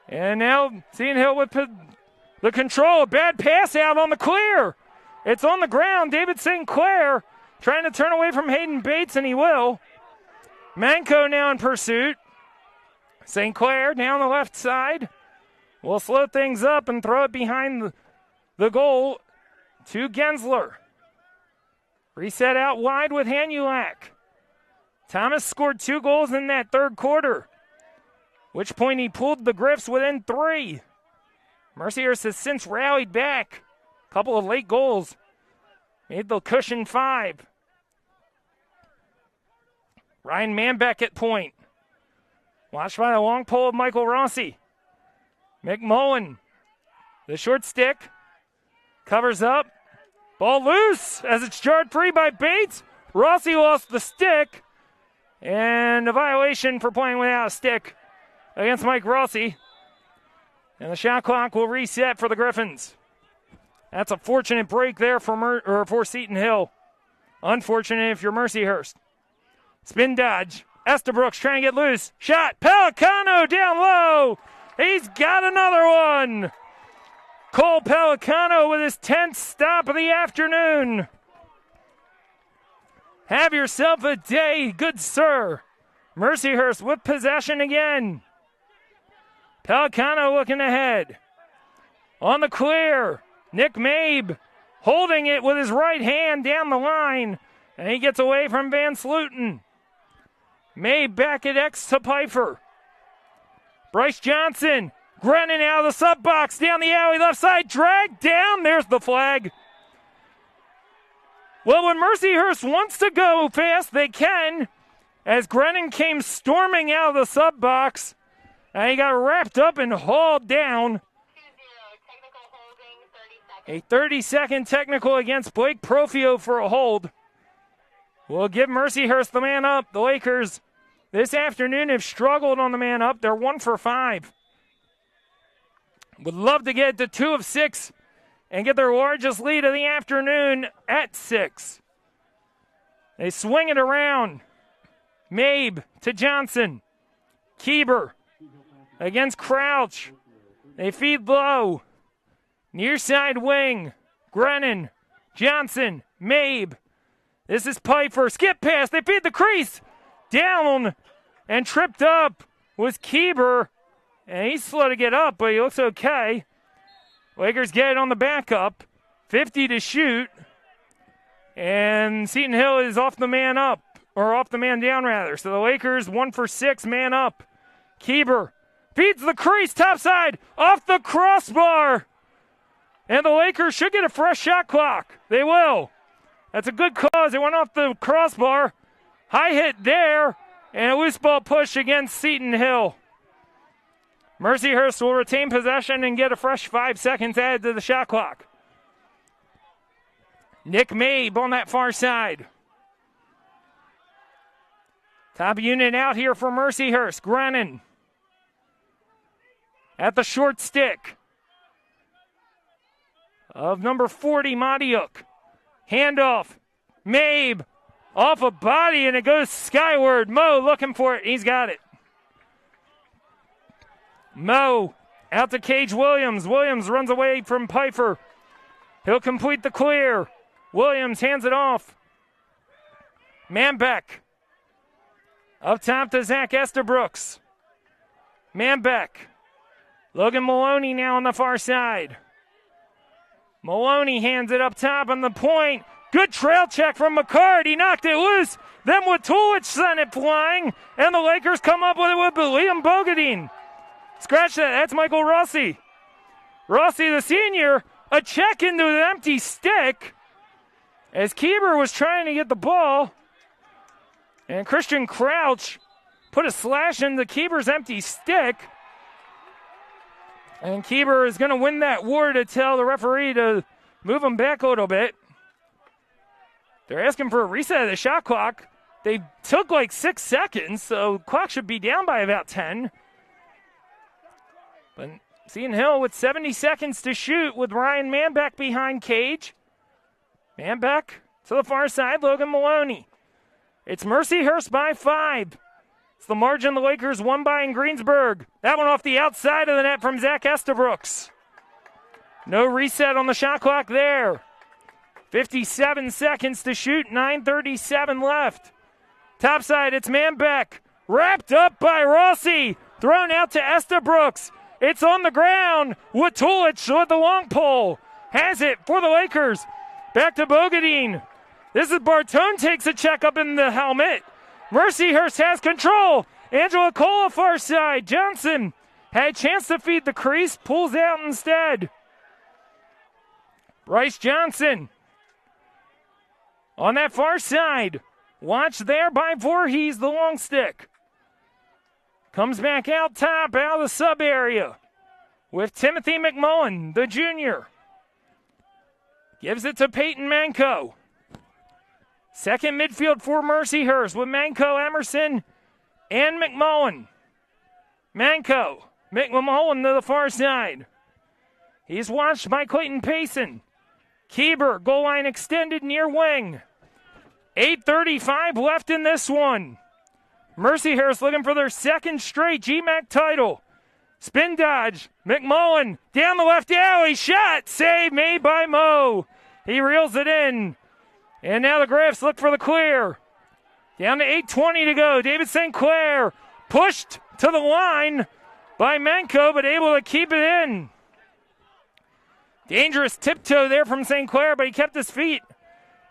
And now Seton Hill with the control. A bad pass out on the clear. It's on the ground. David St. Clair trying to turn away from Hayden Bates, and he will. Manco now in pursuit. St. Clair down the left side. Will slow things up and throw it behind the goal to Gensler. Reset out wide with Hanulak. Thomas scored 2 goals in that third quarter, which point he pulled the Griffs within 3. Mercyhurst has since rallied back. A couple of late goals made the cushion 5. Ryan Manbeck at point. Watched by the long pole of Michael Rossi. McMullen, the short stick, covers up. Ball loose as it's jarred free by Bates. Rossi lost the stick. And a violation for playing without a stick against Mike Rossi. And the shot clock will reset for the Griffins. That's a fortunate break there for Seton Hill. Unfortunate if you're Mercyhurst. Spin dodge. Estabrooks trying to get loose. Shot. Pelicano down low. He's got another one. Cole Pelicano with his 10th stop of the afternoon. Have yourself a day, good sir. Mercyhurst with possession again. Pelicano looking ahead. On the clear, Nick Mabe holding it with his right hand down the line. And he gets away from Van Sluten. Mabe back at X to Pfeiffer. Bryce Johnson, Grennan out of the sub box, down the alley, left side, dragged down. There's the flag. Well, when Mercyhurst wants to go fast, they can, as Grennan came storming out of the sub box, and he got wrapped up and hauled down. A 30-second technical against Blake Profio for a hold. We'll give Mercyhurst the man up. The Lakers this afternoon have struggled on the man up. They're 1 for 5. Would love to get to 2 of 6 and get their largest lead of the afternoon at 6. They swing it around. Mabe to Johnson. Kieber against Crouch. They feed low. Near side wing. Grennan. Johnson. Mabe. This is Pfeiffer. Skip pass. They feed the crease. Down and tripped up was Kieber. And he's slow to get up, but he looks okay. Lakers get it on the backup. 50 to shoot. And Seton Hill is off the man up. Or off the man down, rather. So the Lakers 1 for 6, man up. Kieber feeds the crease, topside, off the crossbar. And the Lakers should get a fresh shot clock. They will. That's a good cause. It went off the crossbar. High hit there. And a loose ball push against Seton Hill. Mercyhurst will retain possession and get a fresh 5 seconds added to the shot clock. Nick Mabe on that far side. Top unit out here for Mercyhurst. Grennan at the short stick of number 40, Madiuk. Handoff. Mabe off a body, and it goes skyward. Mo looking for it. He's got it. Mo out to Cage Williams. Williams runs away from Pfeiffer. He'll complete the clear. Williams hands it off. Manbeck. Up top to Zach Estabrooks. Manbeck. Logan Maloney now on the far side. Maloney hands it up top on the point. Good trail check from McCard. He knocked it loose. Then Watulich sent it flying. And the Lakers come up with it with Liam Bogadine. Scratch that. That's Michael Rossi. Rossi, the senior, a check into an empty stick as Kieber was trying to get the ball. And Christian Crouch put a slash into Kieber's empty stick. And Kieber is going to win that war to tell the referee to move him back a little bit. They're asking for a reset of the shot clock. They took like 6 seconds, so clock should be down by about 10. But Seton Hill with 70 seconds to shoot with Ryan Manbeck behind Cage. Manbeck to the far side, Logan Maloney. It's Mercyhurst by 5. It's the margin the Lakers won by in Greensburg. That one off the outside of the net from Zach Estabrooks. No reset on the shot clock there. 57 seconds to shoot, 9:37 left. Topside, it's Manbeck. Wrapped up by Rossi. Thrown out to Estabrooks. It's on the ground. Watulich with the long pole. Has it for the Lakers. Back to Bogadine. This is Bartone takes a check up in the helmet. Mercyhurst has control. Angela Cola far side. Johnson had a chance to feed the crease. Pulls out instead. Bryce Johnson on that far side. Watched there by Voorhees, the long stick. Comes back out top, out of the sub area with Timothy McMullen, the junior. Gives it to Peyton Manco. Second midfield for Mercyhurst with Manco, Emerson, and McMullen. Manco, McMullen to the far side. He's watched by Clayton Payson. Keeber, goal line extended near wing. 8:35 left in this one. Mercyhurst looking for their second straight GMAC title. Spin dodge. McMullen down the left alley. Shot. Save made by Moe. He reels it in. And now the Griffs look for the clear. Down to 8:20 to go. David St. Clair pushed to the line by Manco, but able to keep it in. Dangerous tiptoe there from St. Clair, but he kept his feet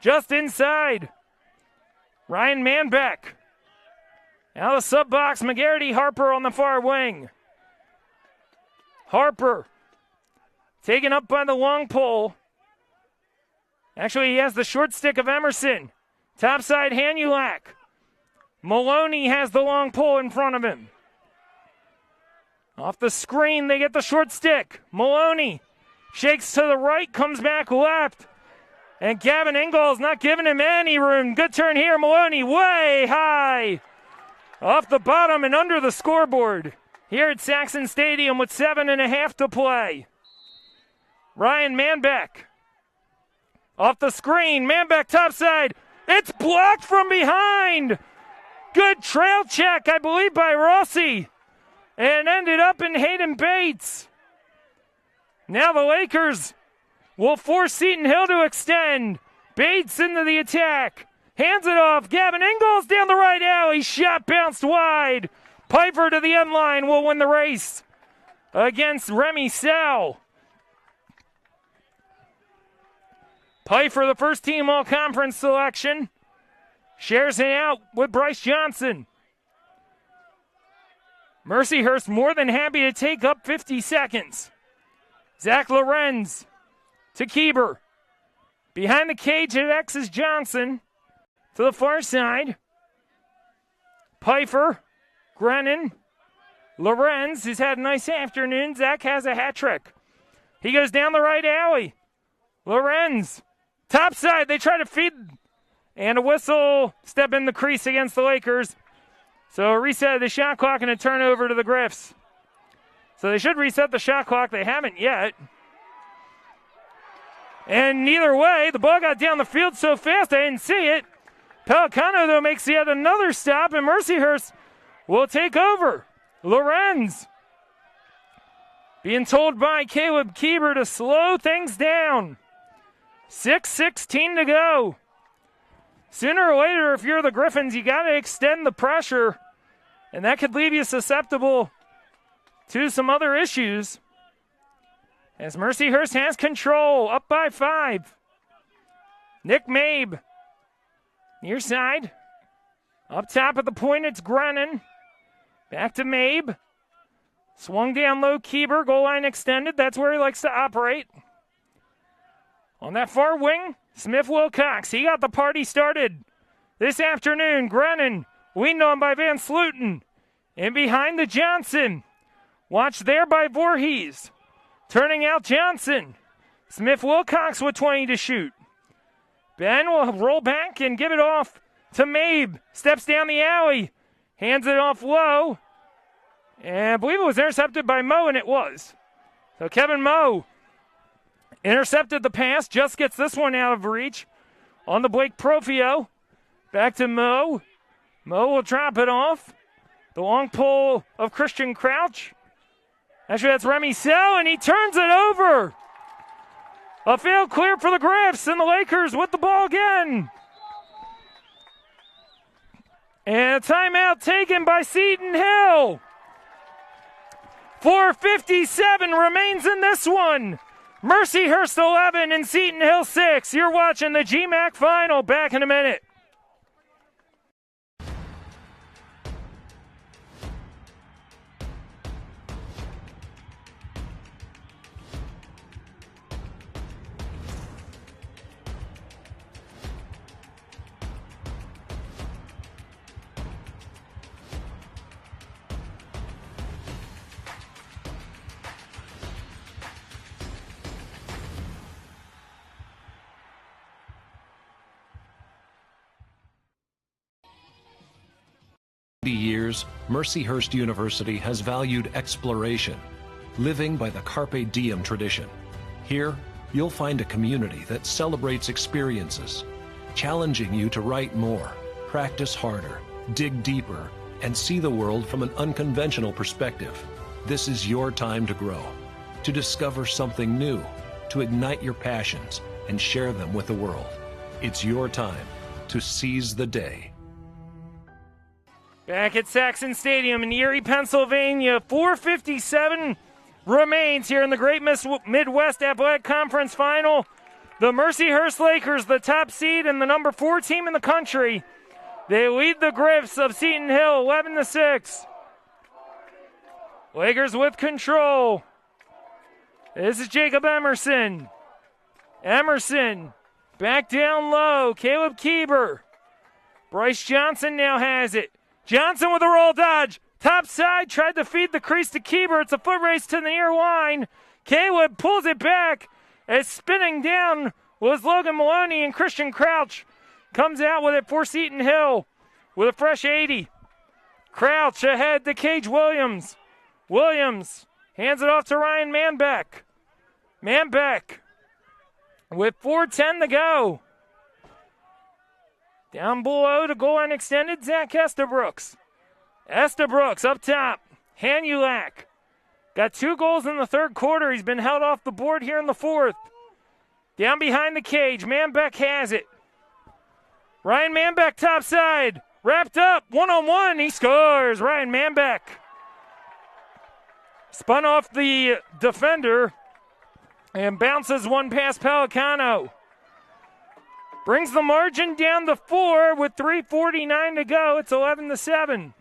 just inside. Ryan Manbeck. Out of the sub box, McGarity Harper on the far wing. Harper taken up by the long pole. Actually, he has the short stick of Emerson. Topside Hanulak. Maloney has the long pole in front of him. Off the screen, they get the short stick. Maloney shakes to the right, comes back left. And Gavin Ingall's not giving him any room. Good turn here, Maloney way high. Off the bottom and under the scoreboard. Here at Saxon Stadium with 7.5 to play. Ryan Manbeck. Off the screen, Manbeck topside. It's blocked from behind. Good trail check, I believe, by Rossi. And ended up in Hayden Bates. Now the Lakers will force Seton Hill to extend. Bates into the attack. Hands it off. Gavin Ingalls down the right alley. Shot bounced wide. Piper to the end line will win the race against Remy Sal. Piper, the first team all-conference selection, shares it out with Bryce Johnson. Mercyhurst more than happy to take up 50 seconds. Zach Lorenz to Keeber. Behind the cage at X is Johnson. To the far side. Piper, Grennan, Lorenz has had a nice afternoon. Zach has a hat trick. He goes down the right alley. Lorenz, top side, they try to feed. And a whistle, step in the crease against the Lakers. So a reset of the shot clock and a turnover to the Griffs. So they should reset the shot clock. They haven't yet. And neither way, the ball got down the field so fast I didn't see it. Pelicano, though, makes yet another stop, and Mercyhurst will take over. Lorenz being told by Caleb Keeber to slow things down. 6:16 to go. Sooner or later, if you're the Griffins, you got to extend the pressure, and that could leave you susceptible to some other issues. As Mercyhurst has control, up by 5. Nick Mabe, near side. Up top at the point, it's Grennan. Back to Mabe. Swung down low, Keeber, goal line extended. That's where he likes to operate. On that far wing, Smith Wilcox. He got the party started this afternoon. Grennan, leaned on by Van Sluten. And behind the Johnson. Watched there by Voorhees. Turning out Johnson. Smith Wilcox with 20 to shoot. Ben will roll back and give it off to Mabe. Steps down the alley. Hands it off low. And I believe it was intercepted by Moe, and it was. So Kevin Moe intercepted the pass. Just gets this one out of reach. On the Blake Profio. Back to Moe. Moe will drop it off. The long pull of Christian Crouch. Actually, that's Remy Sell, and he turns it over. A field clear for the Griffs, and the Lakers with the ball again. And a timeout taken by Seton Hill. 4:57 remains in this one. Mercyhurst 11 and Seton Hill 6. You're watching the GMAC final. Back in a minute. Years, Mercyhurst University has valued exploration, living by the Carpe Diem tradition. Here, you'll find a community that celebrates experiences, challenging you to write more, practice harder, dig deeper, and see the world from an unconventional perspective. This is your time to grow, to discover something new, to ignite your passions and share them with the world. It's your time to seize the day. Back at Saxon Stadium in Erie, Pennsylvania, 4:57 remains here in the Great Midwest Athletic Conference Final. The Mercyhurst Lakers, the top seed and the number 4 team in the country, they lead the Griffs of Seton Hill 11-6. Lakers with control. This is Jacob Emerson. Emerson back down low. Caleb Kieber. Bryce Johnson now has it. Johnson with a roll dodge. Top side, tried to feed the crease to Kieber. It's a foot race to the near line. Caleb pulls it back. As spinning down was Logan Maloney, and Christian Crouch comes out with it for Seton Hill with a fresh 80. Crouch ahead to Cage Williams. Williams hands it off to Ryan Manbeck. Manbeck with 4:10 to go. Down below to goal line extended, Zach Estabrooks. Estabrooks up top. Hanulak got 2 goals in the third quarter. He's been held off the board here in the fourth. Down behind the cage, Manbeck has it. Ryan Manbeck topside. Wrapped up, 1-on-1. He scores. Ryan Manbeck spun off the defender and bounces one past Pelicano. Brings the margin down to 4 with 3:49 to go. It's 11-7.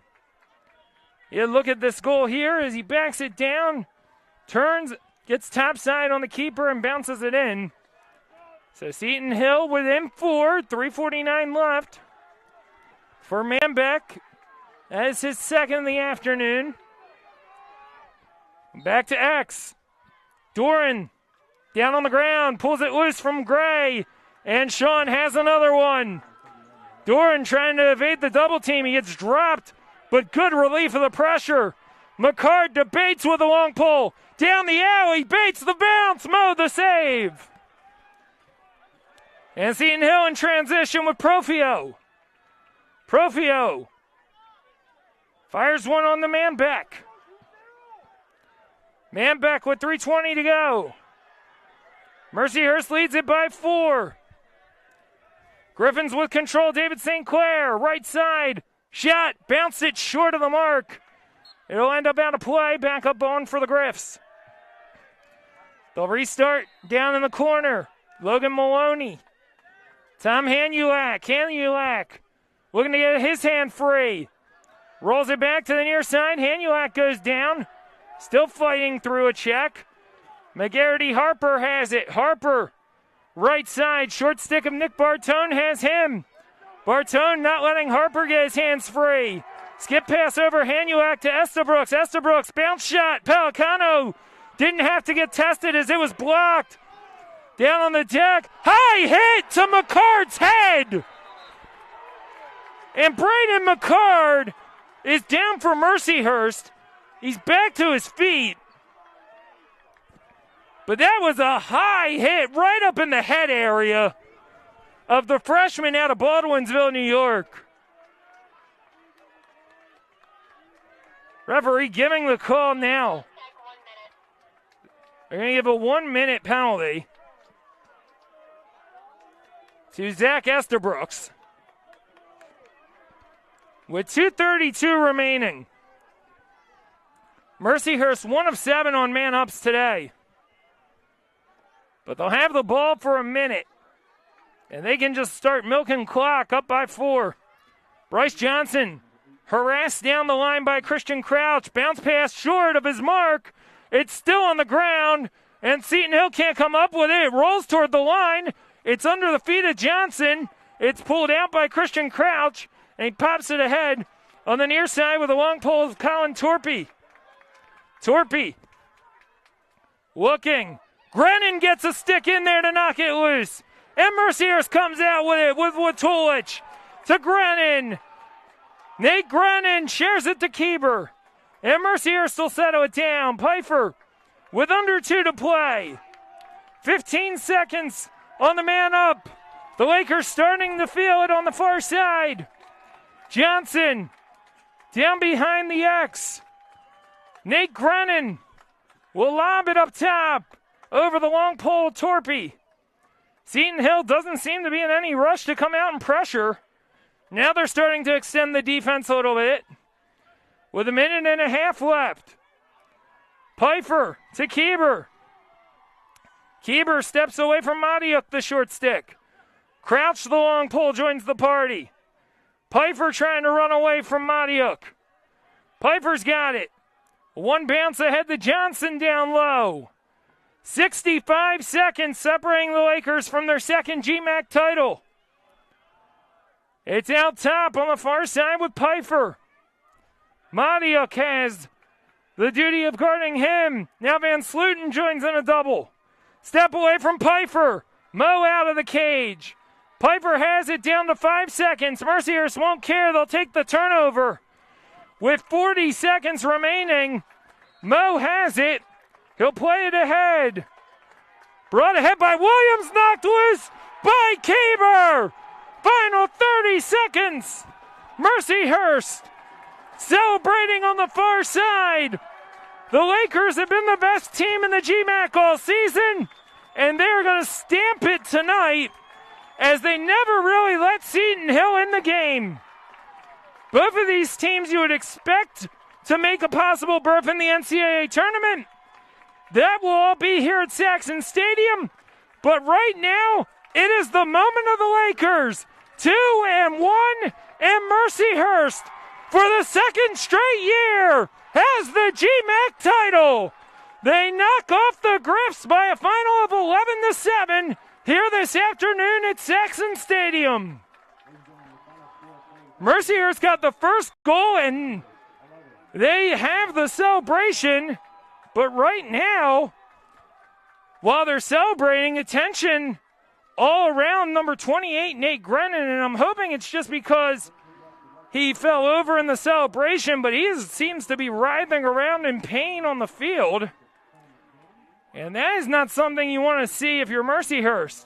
You look at this goal here as he backs it down, turns, gets topside on the keeper and bounces it in. So Seton Hill within 4, 3:49 left for Manbeck. That is his second in the afternoon. Back to X. Doran down on the ground, pulls it loose from Gray. And Sean has another one. Doran trying to evade the double team. He gets dropped, but good relief of the pressure. McCard to Bates with a long pull. Down the alley, Bates the bounce, Mo the save. And Seton Hill in transition with Profio. Profio fires one on the Manbeck. Manbeck with 3:20 to go. Mercyhurst leads it by 4. Griffins with control, David St. Clair, right side, shot, bounced it short of the mark. It'll end up out of play, back up on for the Griffs. They'll restart down in the corner. Logan Maloney. Tom Hanulak looking to get his hand free. Rolls it back to the near side, Hanulak goes down. Still fighting through a check. McGarity Harper has it, Harper. Right side, short stick of Nick Bartone has him. Bartone not letting Harper get his hands free. Skip pass over Hanulak to Estabrooks. Estabrooks, bounce shot. Pelicano didn't have to get tested as it was blocked. Down on the deck, high hit to McCard's head. And Braden McCard is down for Mercyhurst. He's back to his feet. But that was a high hit right up in the head area of the freshman out of Baldwinsville, New York. Referee giving the call now. They're going to give a 1-minute penalty to Zach Estabrooks. With 2:32 remaining. Mercyhurst 1 of 7 on man-ups today. But they'll have the ball for a minute. And they can just start milking clock, up by 4. Bryce Johnson harassed down the line by Christian Crouch. Bounce pass short of his mark. It's still on the ground, and Seton Hill can't come up with it. It rolls toward the line. It's under the feet of Johnson. It's pulled out by Christian Crouch, and he pops it ahead on the near side with a long pole of Colin Torpy. Torpy looking. Grennan gets a stick in there to knock it loose. And Mercyhurst comes out with it with Watulich to Grennan. Nate Grennan shares it to Keeber. And Mercyhurst will settle it down. Pfeiffer with under 2 to play. 15 seconds on the man up. The Lakers starting to feel it on the far side. Johnson down behind the X. Nate Grennan will lob it up top over the long pole of Torpy. Seton Hill doesn't seem to be in any rush to come out and pressure. Now they're starting to extend the defense a little bit. With 1.5 minutes left. Pfeiffer to Keeber. Keeber steps away from Madiuk, the short stick. Crouch, the long pole, joins the party. Pfeiffer trying to run away from Madiuk. Pfeiffer's got it. One bounce ahead to Johnson down low. 65 seconds separating the Lakers from their second GMAC title. It's out top on the far side with Pfeiffer. Madiuk has the duty of guarding him. Now Van Sluten joins in a double. Step away from Pfeiffer. Mo out of the cage. Pfeiffer has it down to 5 seconds. Mercyhurst won't care. They'll take the turnover. With 40 seconds remaining, Mo has it. He'll play it ahead. Brought ahead by Williams, knocked loose by Keeber. Final 30 seconds. Mercyhurst celebrating on the far side. The Lakers have been the best team in the GMAC all season, and they're going to stamp it tonight as they never really let Seton Hill in the game. Both of these teams you would expect to make a possible berth in the NCAA tournament. That will all be here at Saxon Stadium. But right now, it is the moment of the Lakers. 2-1, and Mercyhurst, for the second straight year, has the GMAC title. They knock off the Griffs by a final of 11-7 here this afternoon at Saxon Stadium. Mercyhurst got the first goal, and they have the celebration. But right now, while they're celebrating, attention all around number 28, Nate Grennan, and I'm hoping it's just because he fell over in the celebration, but he seems to be writhing around in pain on the field. And that is not something you want to see if you're Mercyhurst.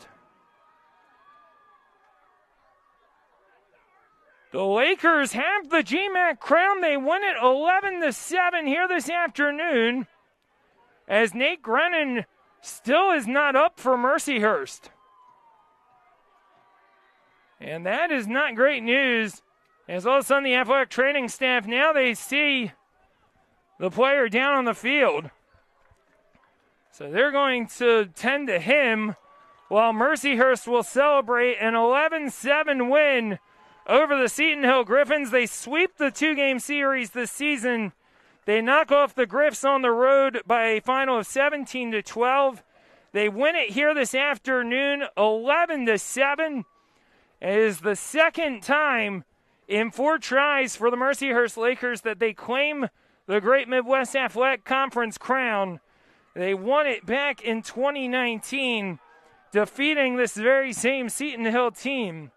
The Lakers have the GMAC crown. They win it 11-7 here this afternoon, as Nate Grennan still is not up for Mercyhurst. And that is not great news, as all of a sudden the athletic training staff, now they see the player down on the field. So they're going to tend to him, while Mercyhurst will celebrate an 11-7 win over the Seton Hill Griffins. They sweep the 2-game series this season. They knock off the Griffs on the road by a final of 17-12. They win it here this afternoon, 11-7. It is the second time in 4 tries for the Mercyhurst Lakers that they claim the Great Midwest Athletic Conference crown. They won it back in 2019, defeating this very same Seton Hill team.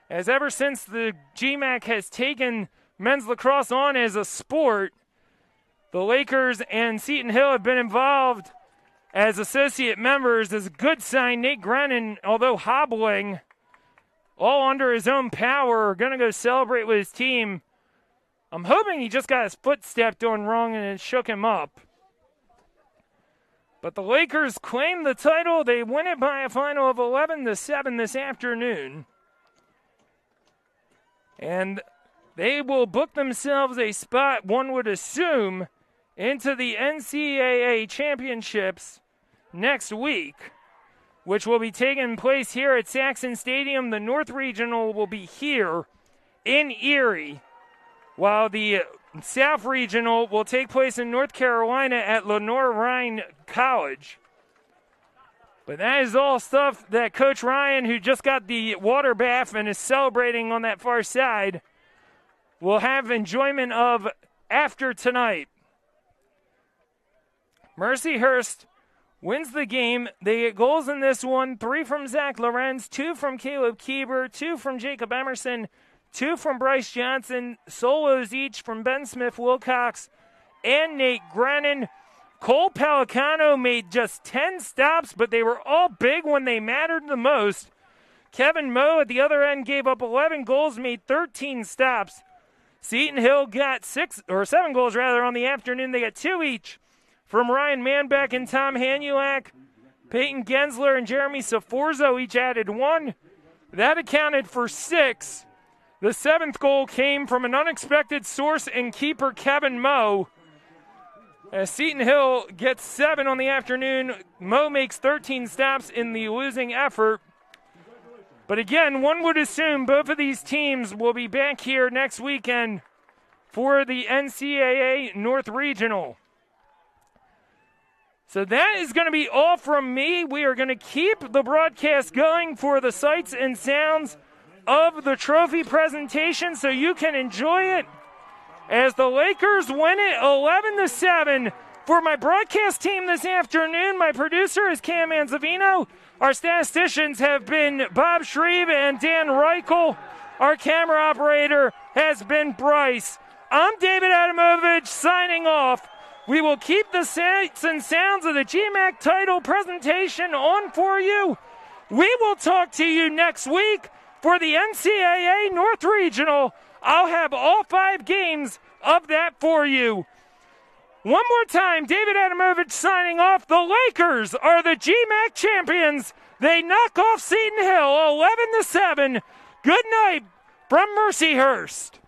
As ever since the GMAC has taken men's lacrosse on as a sport, the Lakers and Seton Hill have been involved as associate members. As a good sign, Nate Grennan, although hobbling, all under his own power, going to go celebrate with his team. I'm hoping he just got his foot stepped on wrong and it shook him up. But the Lakers claim the title. They win it by a final of 11-7 this afternoon. And they will book themselves a spot, one would assume, into the NCAA championships next week. which will be taking place here at Saxon Stadium. The North Regional will be here in Erie, while the South Regional will take place in North Carolina at Lenoir-Rhyne College. But that is all stuff that Coach Ryan, who just got the water bath and is celebrating on that far side, will have enjoyment of after tonight. Mercyhurst wins the game. They get goals in this one, 3 from Zach Lorenz, 2 from Caleb Kieber, 2 from Jacob Emerson, 2 from Bryce Johnson, solos each from Ben Smith-Wilcox and Nate Grennan. Cole Pelicano made just 10 stops, but they were all big when they mattered the most. Kevin Moe at the other end gave up 11 goals, made 13 stops. Seton Hill got 7 goals on the afternoon. They got 2 each from Ryan Manbeck and Tom Hanulak. Peyton Gensler and Jeremy Saforzo each added 1. That accounted for 6. The 7th goal came from an unexpected source in keeper Kevin Moe. As Seton Hill gets 7 on the afternoon, Moe makes 13 stops in the losing effort. But again, one would assume both of these teams will be back here next weekend for the NCAA North Regional. So that is going to be all from me. We are going to keep the broadcast going for the sights and sounds of the trophy presentation so you can enjoy it as the Lakers win it 11-7. For my broadcast team this afternoon, my producer is Cam Manzavino. Our statisticians have been Bob Shreve and Dan Reichel. Our camera operator has been Bryce. I'm David Adamovich signing off. We will keep the sights and sounds of the GMAC title presentation on for you. We will talk to you next week for the NCAA North Regional. I'll have all 5 games of that for you. One more time, David Adamovich signing off. The Lakers are the GMAC champions. They knock off Seton Hill 11-7. Good night from Mercyhurst.